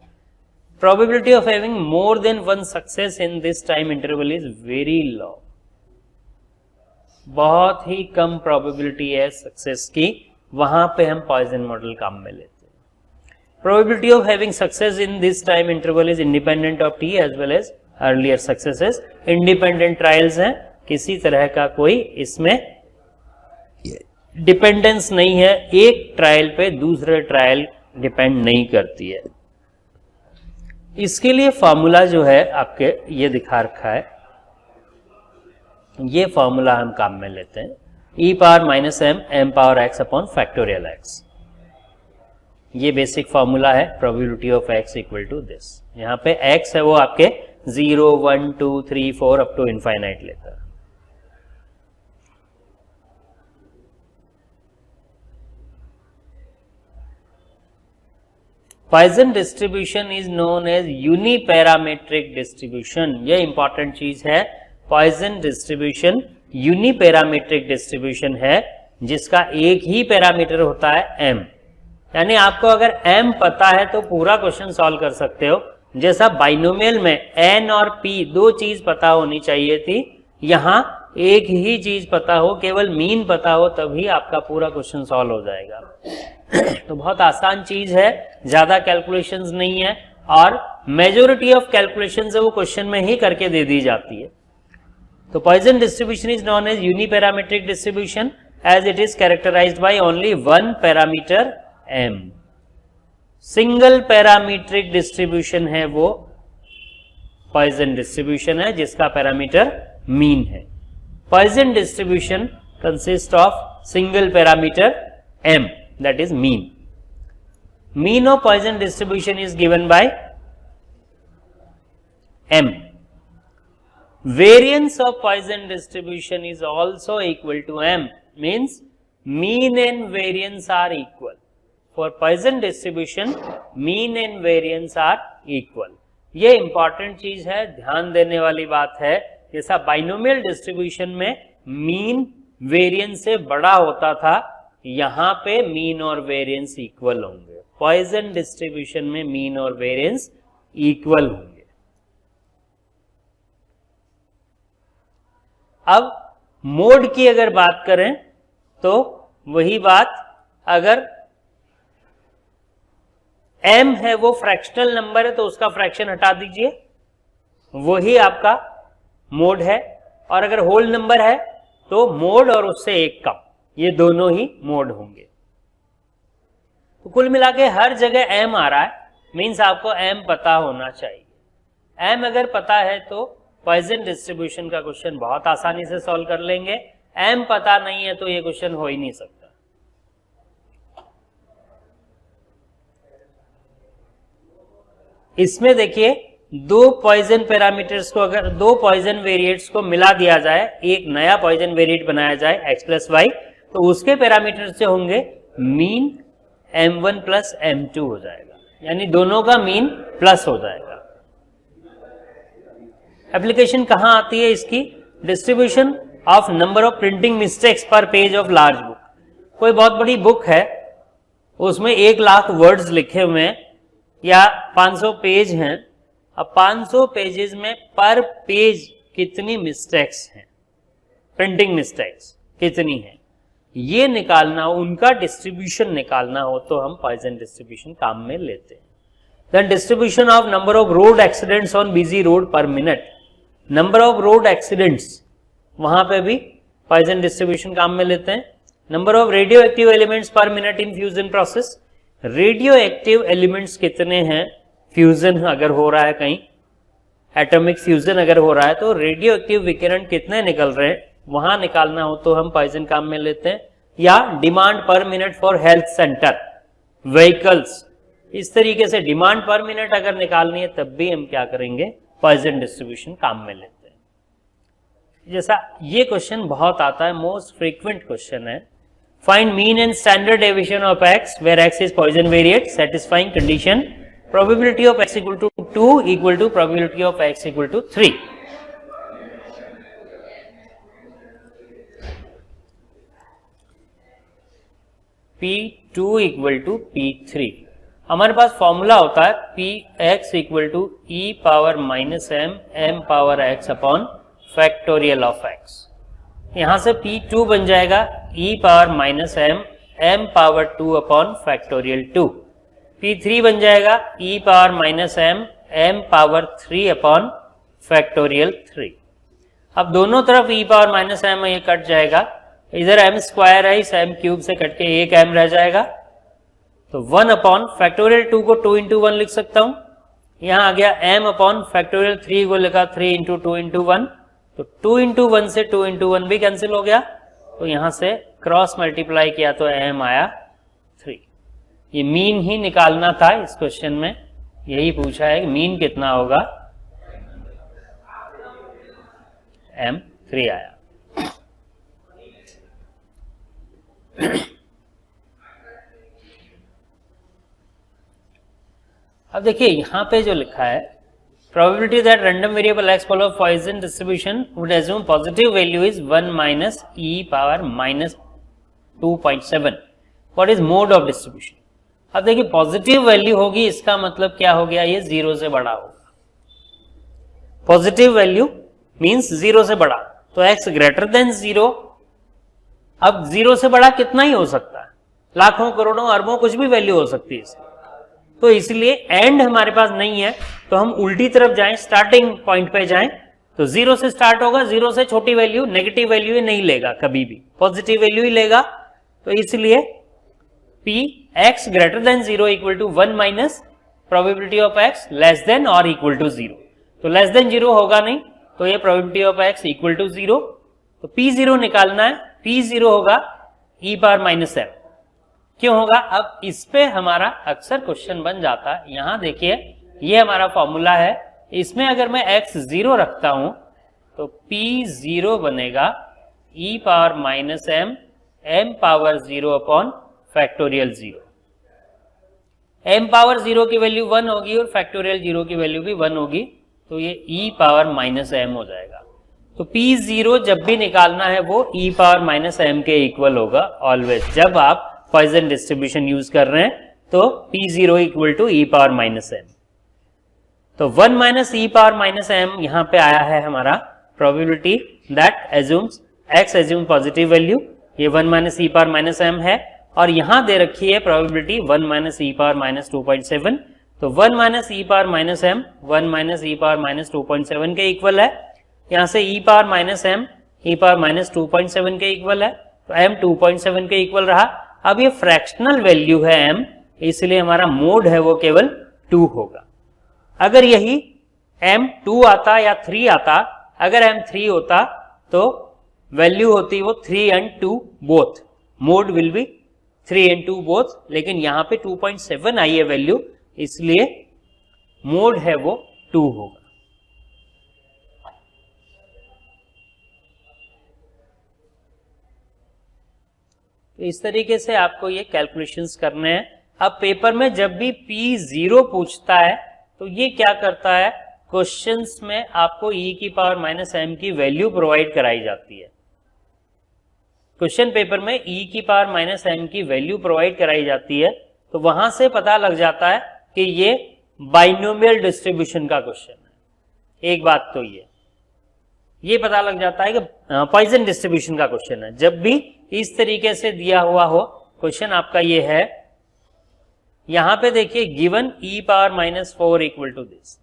Speaker 1: Probability of having more than one success in this time interval is very low. बहुत ही कम प्रोबेबिलिटी है सक्सेस की, वहां पे हम पॉइजन मॉडल काम में लेते हैं। Probability of having success in this time interval is independent of t as well as earlier successes. Independent trials हैं, किसी तरह का कोई इसमें डिपेंडेंस नहीं है, एक ट्रायल पे दूसरे ट्रायल डिपेंड नहीं करती है। इसके लिए फॉर्मूला जो है आपके ये दिखा रखा है, ये फॉर्मूला हम काम में लेते हैं, e power minus m power x upon factorial x। ये बेसिक फॉर्मूला है probability of x equal to this. यहाँ पे x है वो आपके 0 1 2 3 4 अप टू इनफाइनाइट लेता है। Poisson distribution is known as uniparametric distribution. ये इंपॉर्टेंट चीज है, पॉइजन डिस्ट्रीब्यूशन यूनिपैरामेट्रिक डिस्ट्रीब्यूशन है जिसका एक ही पैरामीटर होता है m। यानी आपको अगर m पता है तो पूरा क्वेश्चन सॉल्व कर सकते हो। जैसा बाइनोमियल में n और p दो चीज पता होनी चाहिए थी, यहां एक ही चीज पता हो, केवल मीन पता हो, तभी आपका पूरा क्वेश्चन सॉल्व हो जाएगा। तो बहुत आसान चीज है, ज्यादा कैलकुलेशंस नहीं है और मेजोरिटी ऑफ कैलकुलेशन वो क्वेश्चन में ही करके दे दी जाती है। तो Poisson distribution is known as uniparametric distribution as it is characterised by only one parameter m। Single parametric distribution है वो पॉइसन डिस्ट्रीब्यूशन है जिसका पैरामीटर मीन है। Poisson distribution consist of single parameter m, that is mean. Mean of Poisson distribution is given by m. Variance of Poisson distribution is also equal to m, means mean and variance are equal. For Poisson distribution, mean and variance are equal. ये important चीज है, ध्यान देने वाली बात है। जैसा बाइनोमियल डिस्ट्रीब्यूशन में मीन वेरिएंस से बड़ा होता था, यहां पे मीन और वेरिएंस इक्वल होंगे। पॉइसन डिस्ट्रीब्यूशन में मीन और वेरिएंस इक्वल होंगे। अब मोड की अगर बात करें तो वही बात, अगर m है वो फ्रैक्शनल नंबर है तो उसका फ्रैक्शन हटा दीजिए, वही आपका मोड है। और अगर होल नंबर है तो मोड और उससे एक कम, ये दोनों ही मोड होंगे। तो कुल मिला के हर जगह m आ रहा है, मीन्स आपको m पता होना चाहिए। m अगर पता है तो पॉइसन डिस्ट्रीब्यूशन का क्वेश्चन बहुत आसानी से सॉल्व कर लेंगे। m पता नहीं है तो ये क्वेश्चन हो ही नहीं सकता। इसमें देखिए दो पॉइसन पैरामीटर्स को, अगर दो पॉइसन वेरिएट्स को मिला दिया जाए, एक नया पॉइसन वेरिएट बनाया जाए x प्लस वाई, तो उसके पैरामीटर से होंगे मीन m1 प्लस m2 हो जाएगा, यानी दोनों का मीन प्लस हो जाएगा। एप्लीकेशन कहां आती है इसकी? Distribution of number of printing mistakes पर पेज ऑफ लार्ज बुक। कोई बहुत बड़ी बुक है, उसमें 1,00,000 वर्ड्स लिखे हुए हैं या 500 पेज हैं। अब 500 पेजेस में पर पेज कितनी मिस्टेक्स हैं, प्रिंटिंग मिस्टेक्स कितनी हैं, ये निकालना, उनका डिस्ट्रीब्यूशन निकालना हो तो हम पॉइसन डिस्ट्रीब्यूशन काम में लेते हैं। Then distribution of number of road accidents on busy road per minute. Number of road accidents, वहां पे भी पॉइसन डिस्ट्रीब्यूशन काम में लेते हैं। Number of radio active elements per minute in fusion process. Radio active elements कितने हैं, फ्यूजन अगर हो रहा है कहीं, एटॉमिक फ्यूजन अगर हो रहा है तो रेडियो एक्टिव विकिरण कितने निकल रहे हैं, वहां निकालना हो तो हम पॉइसन काम में लेते हैं। या डिमांड पर minute for health centre vehicles, इस तरीके से डिमांड पर मिनट अगर निकालनी है तब भी हम क्या करेंगे, पॉइसन डिस्ट्रीब्यूशन काम में लेते हैं। जैसा ये क्वेश्चन बहुत आता है, मोस्ट फ्रीक्वेंट क्वेश्चन है, find mean and standard deviation of x where x is Poisson variate satisfying condition, probability of x equal to 2 equal to probability of x equal to 3। P2 equal to P3। हमारे पास फॉर्मूला होता है Px equal to e power minus m power x upon factorial of x। यहां से P2 बन जाएगा e power minus m power 2 upon factorial 2। P3 बन जाएगा e power minus m power 3 upon factorial 3। अब दोनों तरफ e पावर माइनस m ये कट जाएगा, इधर m स्क्वायर है, इस m क्यूब से कट के एक m रह जाएगा, तो 1 अपॉन फैक्टोरियल 2 को 2 इंटू 1 लिख सकता हूं। यहां आ गया m अपॉन फैक्टोरियल 3 को लिखा 3 इंटू 2 इंटू 1, तो 2 इंटू 1 से 2 इंटू 1 भी कैंसिल हो गया, तो यहां से क्रॉस मल्टीप्लाई किया तो m आया 3। ये मीन ही निकालना था इस क्वेश्चन में, यही पूछा है कि मीन कितना होगा, m 3 आया। अब देखिए यहां पे जो लिखा है, probability that random variable x follow Poisson distribution would assume positive value is 1 minus e power minus 2.7. What is mode of distribution? अब देखिए पॉजिटिव वैल्यू होगी, इसका मतलब क्या हो गया, ये 0 से बड़ा होगा। पॉजिटिव वैल्यू मींस 0 से बड़ा, तो x ग्रेटर देन 0। अब 0 से बड़ा कितना ही हो सकता है, लाखों करोड़ों अरबों कुछ भी वैल्यू हो सकती है इसकी। तो इसलिए एंड हमारे पास नहीं है, तो हम उल्टी तरफ जाएं, स्टार्टिंग पॉइंट पे जाएं, तो 0 से स्टार्ट होगा, 0 से छोटी वैल्यू नेगेटिव वैल्यू ही नहीं लेगा, कभी भी पॉजिटिव वैल्यू ही लेगा। तो इसलिए p x greater than 0 equal to 1 minus probability of x less than और इक्वल टू 0। तो लेस देन 0 होगा नहीं, तो ये probability of x equal to 0। तो p0 निकालना है, p0 होगा e पावर माइनस m। क्यों होगा? अब इस पे हमारा अक्सर क्वेश्चन बन जाता है। यहां देखिए, ये हमारा फॉर्मूला है, इसमें अगर मैं x 0 रखता हूं तो p0 बनेगा e power minus m, m power 0 upon factorial 0। m power 0 की वैल्यू 1 होगी और फैक्टोरियल 0 की वैल्यू भी 1 होगी, तो ये e पावर माइनस m हो जाएगा। तो p0 जब भी निकालना है वो e पावर माइनस m के इक्वल होगा ऑलवेज। जब आप पॉइसन डिस्ट्रीब्यूशन यूज कर रहे हैं तो p0 equal to e power minus m। तो 1 minus e power minus m यहां पे आया है हमारा probability that assumes x assume positive value, ये 1 minus e power minus m है, और यहां दे रखी है probability 1 minus e power minus 2.7। तो 1 minus e power minus m 1 minus e power minus 2.7 के इक्वल है। यहां से e power minus m e power minus 2.7 के इक्वल है, तो m 2.7 के इक्वल रहा। अब ये फ्रैक्शनल वैल्यू है m, इसलिए हमारा मोड है वो केवल 2 होगा। अगर यही m 2 आता या 3 आता, अगर m 3 होता तो वैल्यू होती वो 3 and 2 both, mode will be 3 and 2 both, लेकिन यहां पे 2.7 आई है वैल्यू, इसलिए मोड है वो 2 होगा। तो इस तरीके से आपको ये कैलकुलेशंस करने हैं। अब पेपर में जब भी p0 पूछता है तो ये क्या करता है, क्वेश्चंस में आपको e की पावर माइनस m की वैल्यू प्रोवाइड कराई जाती है। क्वेश्चन पेपर में e की पावर माइनस m की वैल्यू प्रोवाइड कराई जाती है, तो वहां से पता लग जाता है कि ये बाइनोमियल डिस्ट्रीब्यूशन का क्वेश्चन है। एक बात तो ये पता लग जाता है कि पॉइसन डिस्ट्रीब्यूशन का क्वेश्चन है। जब भी इस तरीके से दिया हुआ हो क्वेश्चन आपका ये है, यहां पे देखिए given e power minus 4 equal to this,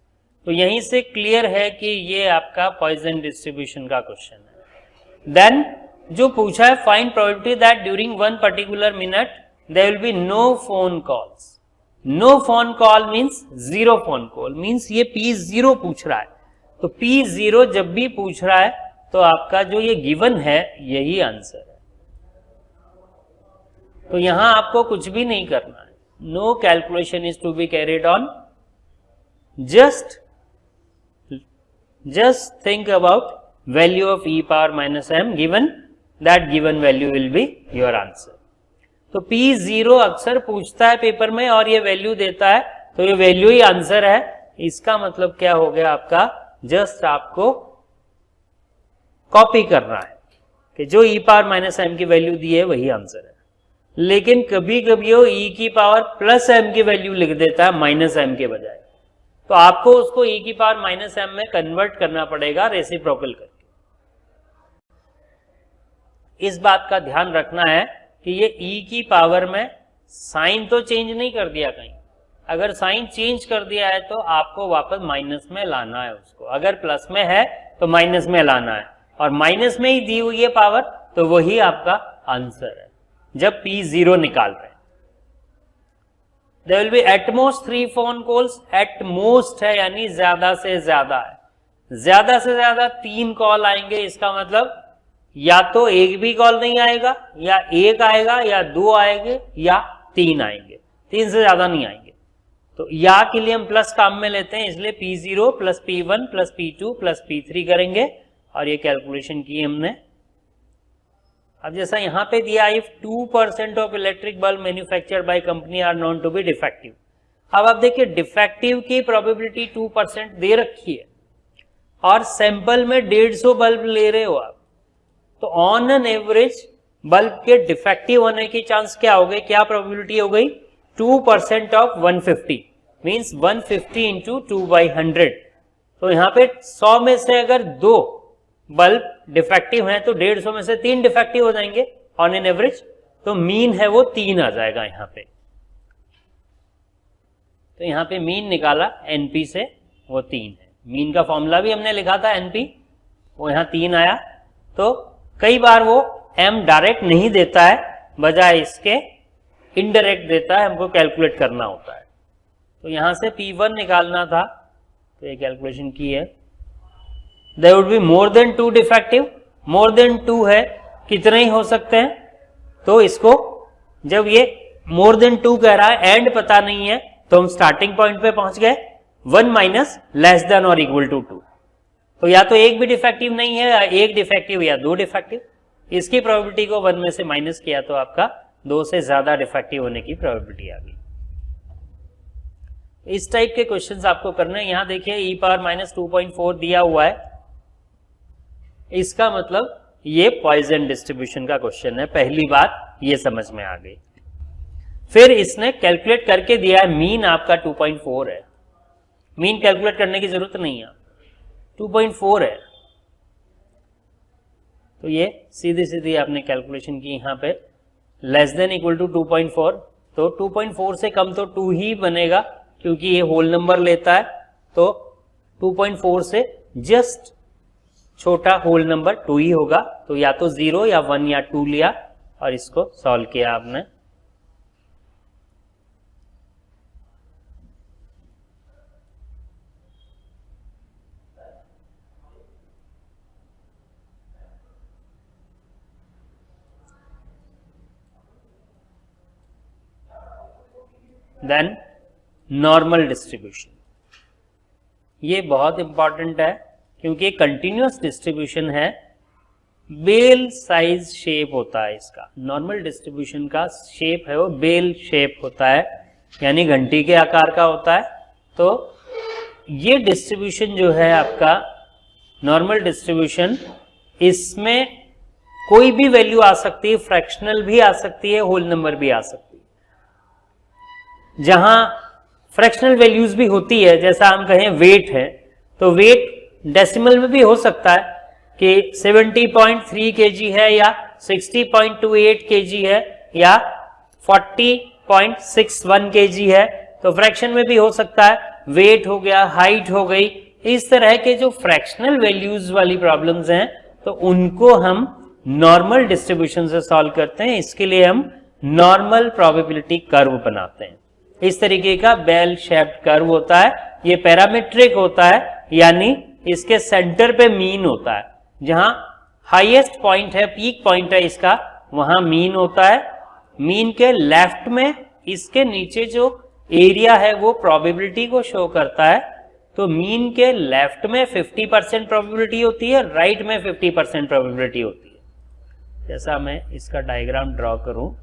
Speaker 1: तो यहीं से क्लियर है कि ये आपका पॉइसन डिस्ट्रीब्यूशन का क्वेश्चन है। देन जो पूछा है find probability that during one particular minute there will be no phone calls. No phone call means 0 phone call, means ये p0 पूछ रहा है। तो p0 जब भी पूछ रहा है तो आपका जो ये गिवन है यही आंसर है। तो यहां आपको कुछ भी नहीं करना है, no calculation is to be carried on, just think about value of e power minus m given, that given value will be your answer। तो p0 अक्सर पूछता है पेपर में और ये वैल्यू देता है, तो ये वैल्यू ही आंसर है। इसका मतलब क्या हो गया आपका, जस्ट आपको कॉपी करना है कि जो e पावर माइनस m की वैल्यू दी है वही आंसर है। लेकिन कभी कभी वो e की पावर प्लस m की वैल्यू लिख देता है माइनस m के बजाय, तो आपको उसको e की पावर माइनस m में कन्वर्ट करना पड़ेगा रेसिप्रोकल करके। इस बात का ध्यान रखना है कि ये e की पावर में साइन तो चेंज नहीं कर दिया कहीं, अगर साइन चेंज कर दिया है तो आपको वापस माइनस में लाना है उसको, अगर प्लस में है तो माइनस में लाना है, और माइनस में ही दी हुई है पावर तो वही आपका आंसर है जब p0 निकाल रहे हैं। There will be at most 3 phone calls, at most है यानी ज्यादा से ज्यादा है, ज्यादा से ज्यादा 3 कॉल आएंगे। इसका मतलब या तो एक भी कॉल नहीं आएगा, या एक आएगा, या 2 आएंगे, या 3 आएंगे, 3 से ज्यादा नहीं आएंगे। तो या के लिए हम प्लस काम में लेते हैं, इसलिए p0 plus p1 plus p2 plus p3 करेंगे, और ये कैलकुलेशन की हमने। अब जैसा यहां पे दिया, if 2% of electric bulb manufactured by company are known to be defective. अब आप देखिए डिफेक्टिव की प्रोबेबिलिटी 2% दे रखी है और सैंपल में 150 बल्ब ले रहे हो आप, तो ऑन एन एवरेज बल्ब के डिफेक्टिव होने की चांस क्या हो गई, क्या प्रोबेबिलिटी हो गई, 2% ऑफ 150 मींस 150 इंटू 2/100। तो यहां पे 100 में से अगर 2 बल्ब डिफेक्टिव हैं तो 150 में से 3 डिफेक्टिव हो जाएंगे ऑन एन एवरेज, तो मीन है वो 3 आ जाएगा यहां पे। तो यहाँ पे मीन निकाला एनपी से, वो 3 है। मीन का फॉर्मूला भी हमने लिखा था एनपी, वो यहाँ 3 आया। तो कई बार वो एम डायरेक्ट नहीं देता है, बजाय इसके इनडायरेक्ट देता है, हमको कैलकुलेट करना होता है। तो यहाँ से P1 निकालना था, तो ये कैलकुलेशन की है। There would be more than 2 defective, more than 2 है, कितने ही हो सकते हैं। तो इसको जब ये मोर देन 2 कह रहा है, एंड पता नहीं है, तो हम स्टार्टिंग पॉइंट पे पहुंच गए, 1 माइनस लेस देन और इक्वल टू 2। तो या तो एक भी डिफेक्टिव नहीं है, या एक डिफेक्टिव या 2 डिफेक्टिव। इसकी प्रोबेबिलिटी को 1 में से माइनस किया तो आपका 2 से ज्यादा डिफेक्टिव होने की प्रोबेबिलिटी आ गई। इस टाइप के क्वेश्चंस आपको करने हैं। यहां देखिए e पावर माइनस 2.4 दिया हुआ है, इसका मतलब ये पॉइजन डिस्ट्रीब्यूशन का क्वेश्चन है। पहली बात ये समझ में आ गई। फिर इसने कैलकुलेट करके दिया है, मीन आपका 2.4 है। मीन कैलकुलेट करने की जरूरत नहीं है, 2.4 है। तो ये सीधी सीधी आपने कैलकुलेशन की यहाँ पे, लेस देन इक्वल टू 2.4, तो 2.4 से कम तो 2 ही बनेगा, क्योंकि ये होल नंबर लेता है। तो 2.4 से जस्ट छोटा होल नंबर 2 ही होगा। तो या तो 0 या 1 या 2 लिया और इसको सॉल्व किया आपने। देन नॉर्मल डिस्ट्रीब्यूशन, ये बहुत इंपॉर्टेंट है, क्योंकि कंटिन्यूअस डिस्ट्रीब्यूशन है, बेल साइज शेप होता है इसका। नॉर्मल डिस्ट्रीब्यूशन का शेप है वो बेल शेप होता है, यानी घंटी के आकार का होता है। तो ये डिस्ट्रीब्यूशन जो है आपका नॉर्मल डिस्ट्रीब्यूशन, इसमें कोई भी वैल्यू आ सकती है, फ्रैक्शनल भी आ सकती है, होल नंबर भी आ सकती है। जहां फ्रैक्शनल वैल्यूज भी होती है, जैसा हम कहें वेट है, तो वेट डेसिमल में भी हो सकता है कि 70.3 kg है, या 60.28 kg है, या 40.61 kg है। तो फ्रैक्शन में भी हो सकता है, वेट हो गया, हाइट हो गई। इस तरह के जो फ्रैक्शनल वैल्यूज वाली प्रॉब्लम्स हैं, तो उनको हम नॉर्मल डिस्ट्रीब्यूशन से सॉल्व करते हैं। इसके लिए हम नॉर्मल प्रोबेबिलिटी कर्व बनाते हैं। इस तरीके का बेल शेप्ड कर्व होता है, ये पैरामीट्रिक होता है, यानी इसके सेंटर पे मीन होता है। जहां हाईएस्ट पॉइंट है, पीक पॉइंट है इसका, वहां मीन होता है। मीन के लेफ्ट में इसके नीचे जो एरिया है वो प्रोबेबिलिटी को शो करता है। तो मीन के लेफ्ट में 50% प्रोबेबिलिटी होती है, राइट में 50% प्रोबेबिलिटी होती है। जैसा मैं इसका डायग्राम ड्रॉ करूं,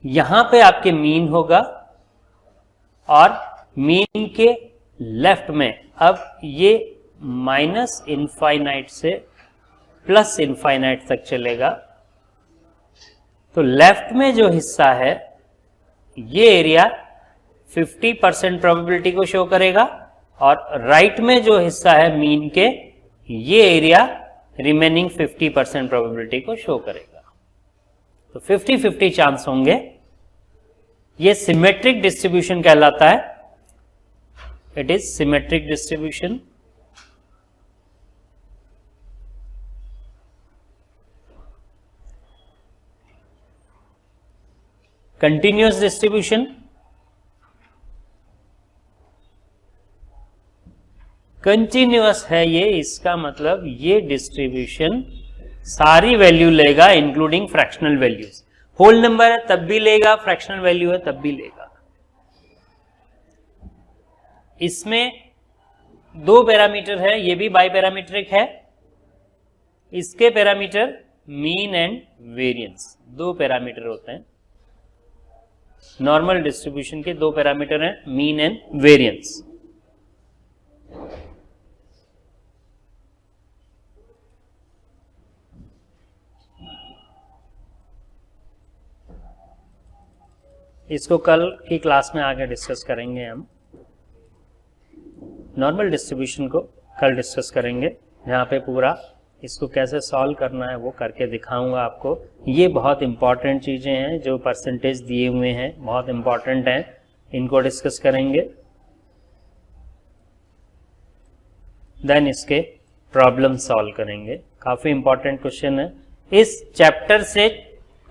Speaker 1: यहां पे आपके मीन होगा, और मीन के लेफ्ट में अब ये माइनस इनफाइनाइट से प्लस इनफाइनाइट तक चलेगा। तो लेफ्ट में जो हिस्सा है, ये एरिया 50% प्रोबेबिलिटी को शो करेगा, और राइट में जो हिस्सा है मीन के, ये एरिया रिमेनिंग 50% प्रोबेबिलिटी को शो करेगा। तो 50-50 चांस होंगे। ये सिमेट्रिक डिस्ट्रीब्यूशन कहलाता है, it is symmetric distribution. Continuous distribution, continuous है ये, इसका मतलब ये डिस्ट्रीब्यूशन सारी वैल्यू लेगा, including fractional values. Whole number है तब भी लेगा, फ्रैक्शनल वैल्यू है तब भी लेगा। इसमें 2 पैरामीटर है, ये भी बाई पैरामीट्रिक है। इसके parameter mean and variance, 2 parameter होते हैं। नॉर्मल डिस्ट्रीब्यूशन के 2 पैरामीटर हैं, मीन एंड वेरिएंस। इसको कल की क्लास में आगे डिस्कस करेंगे हम। नॉर्मल डिस्ट्रीब्यूशन को कल डिस्कस करेंगे, जहाँ पे पूरा इसको कैसे सॉल्व करना है वो करके दिखाऊंगा आपको। ये बहुत इंपॉर्टेंट चीज़ें हैं, जो परसेंटेज दिए हुए हैं बहुत इंपॉर्टेंट हैं, इनको डिस्कस करेंगे। देन इसके प्रॉब्लम सॉल्व करेंगे। काफ़ी इंपॉर्टेंट क्वेश्चन है। इस चैप्टर से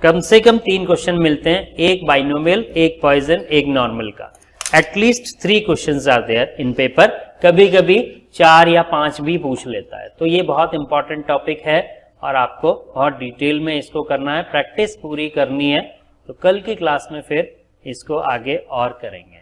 Speaker 1: कम 3 क्वेश्चन मिलते हैं, एक बाइनोमियल, एक पॉइजन, एक नॉर्मल का। At least 3 questions are there in paper. कभी कभी 4 या 5 भी पूछ लेता है। तो ये बहुत इंपॉर्टेंट टॉपिक है और आपको बहुत डिटेल में इसको करना है, प्रैक्टिस पूरी करनी है। तो कल की क्लास में फिर इसको आगे और करेंगे।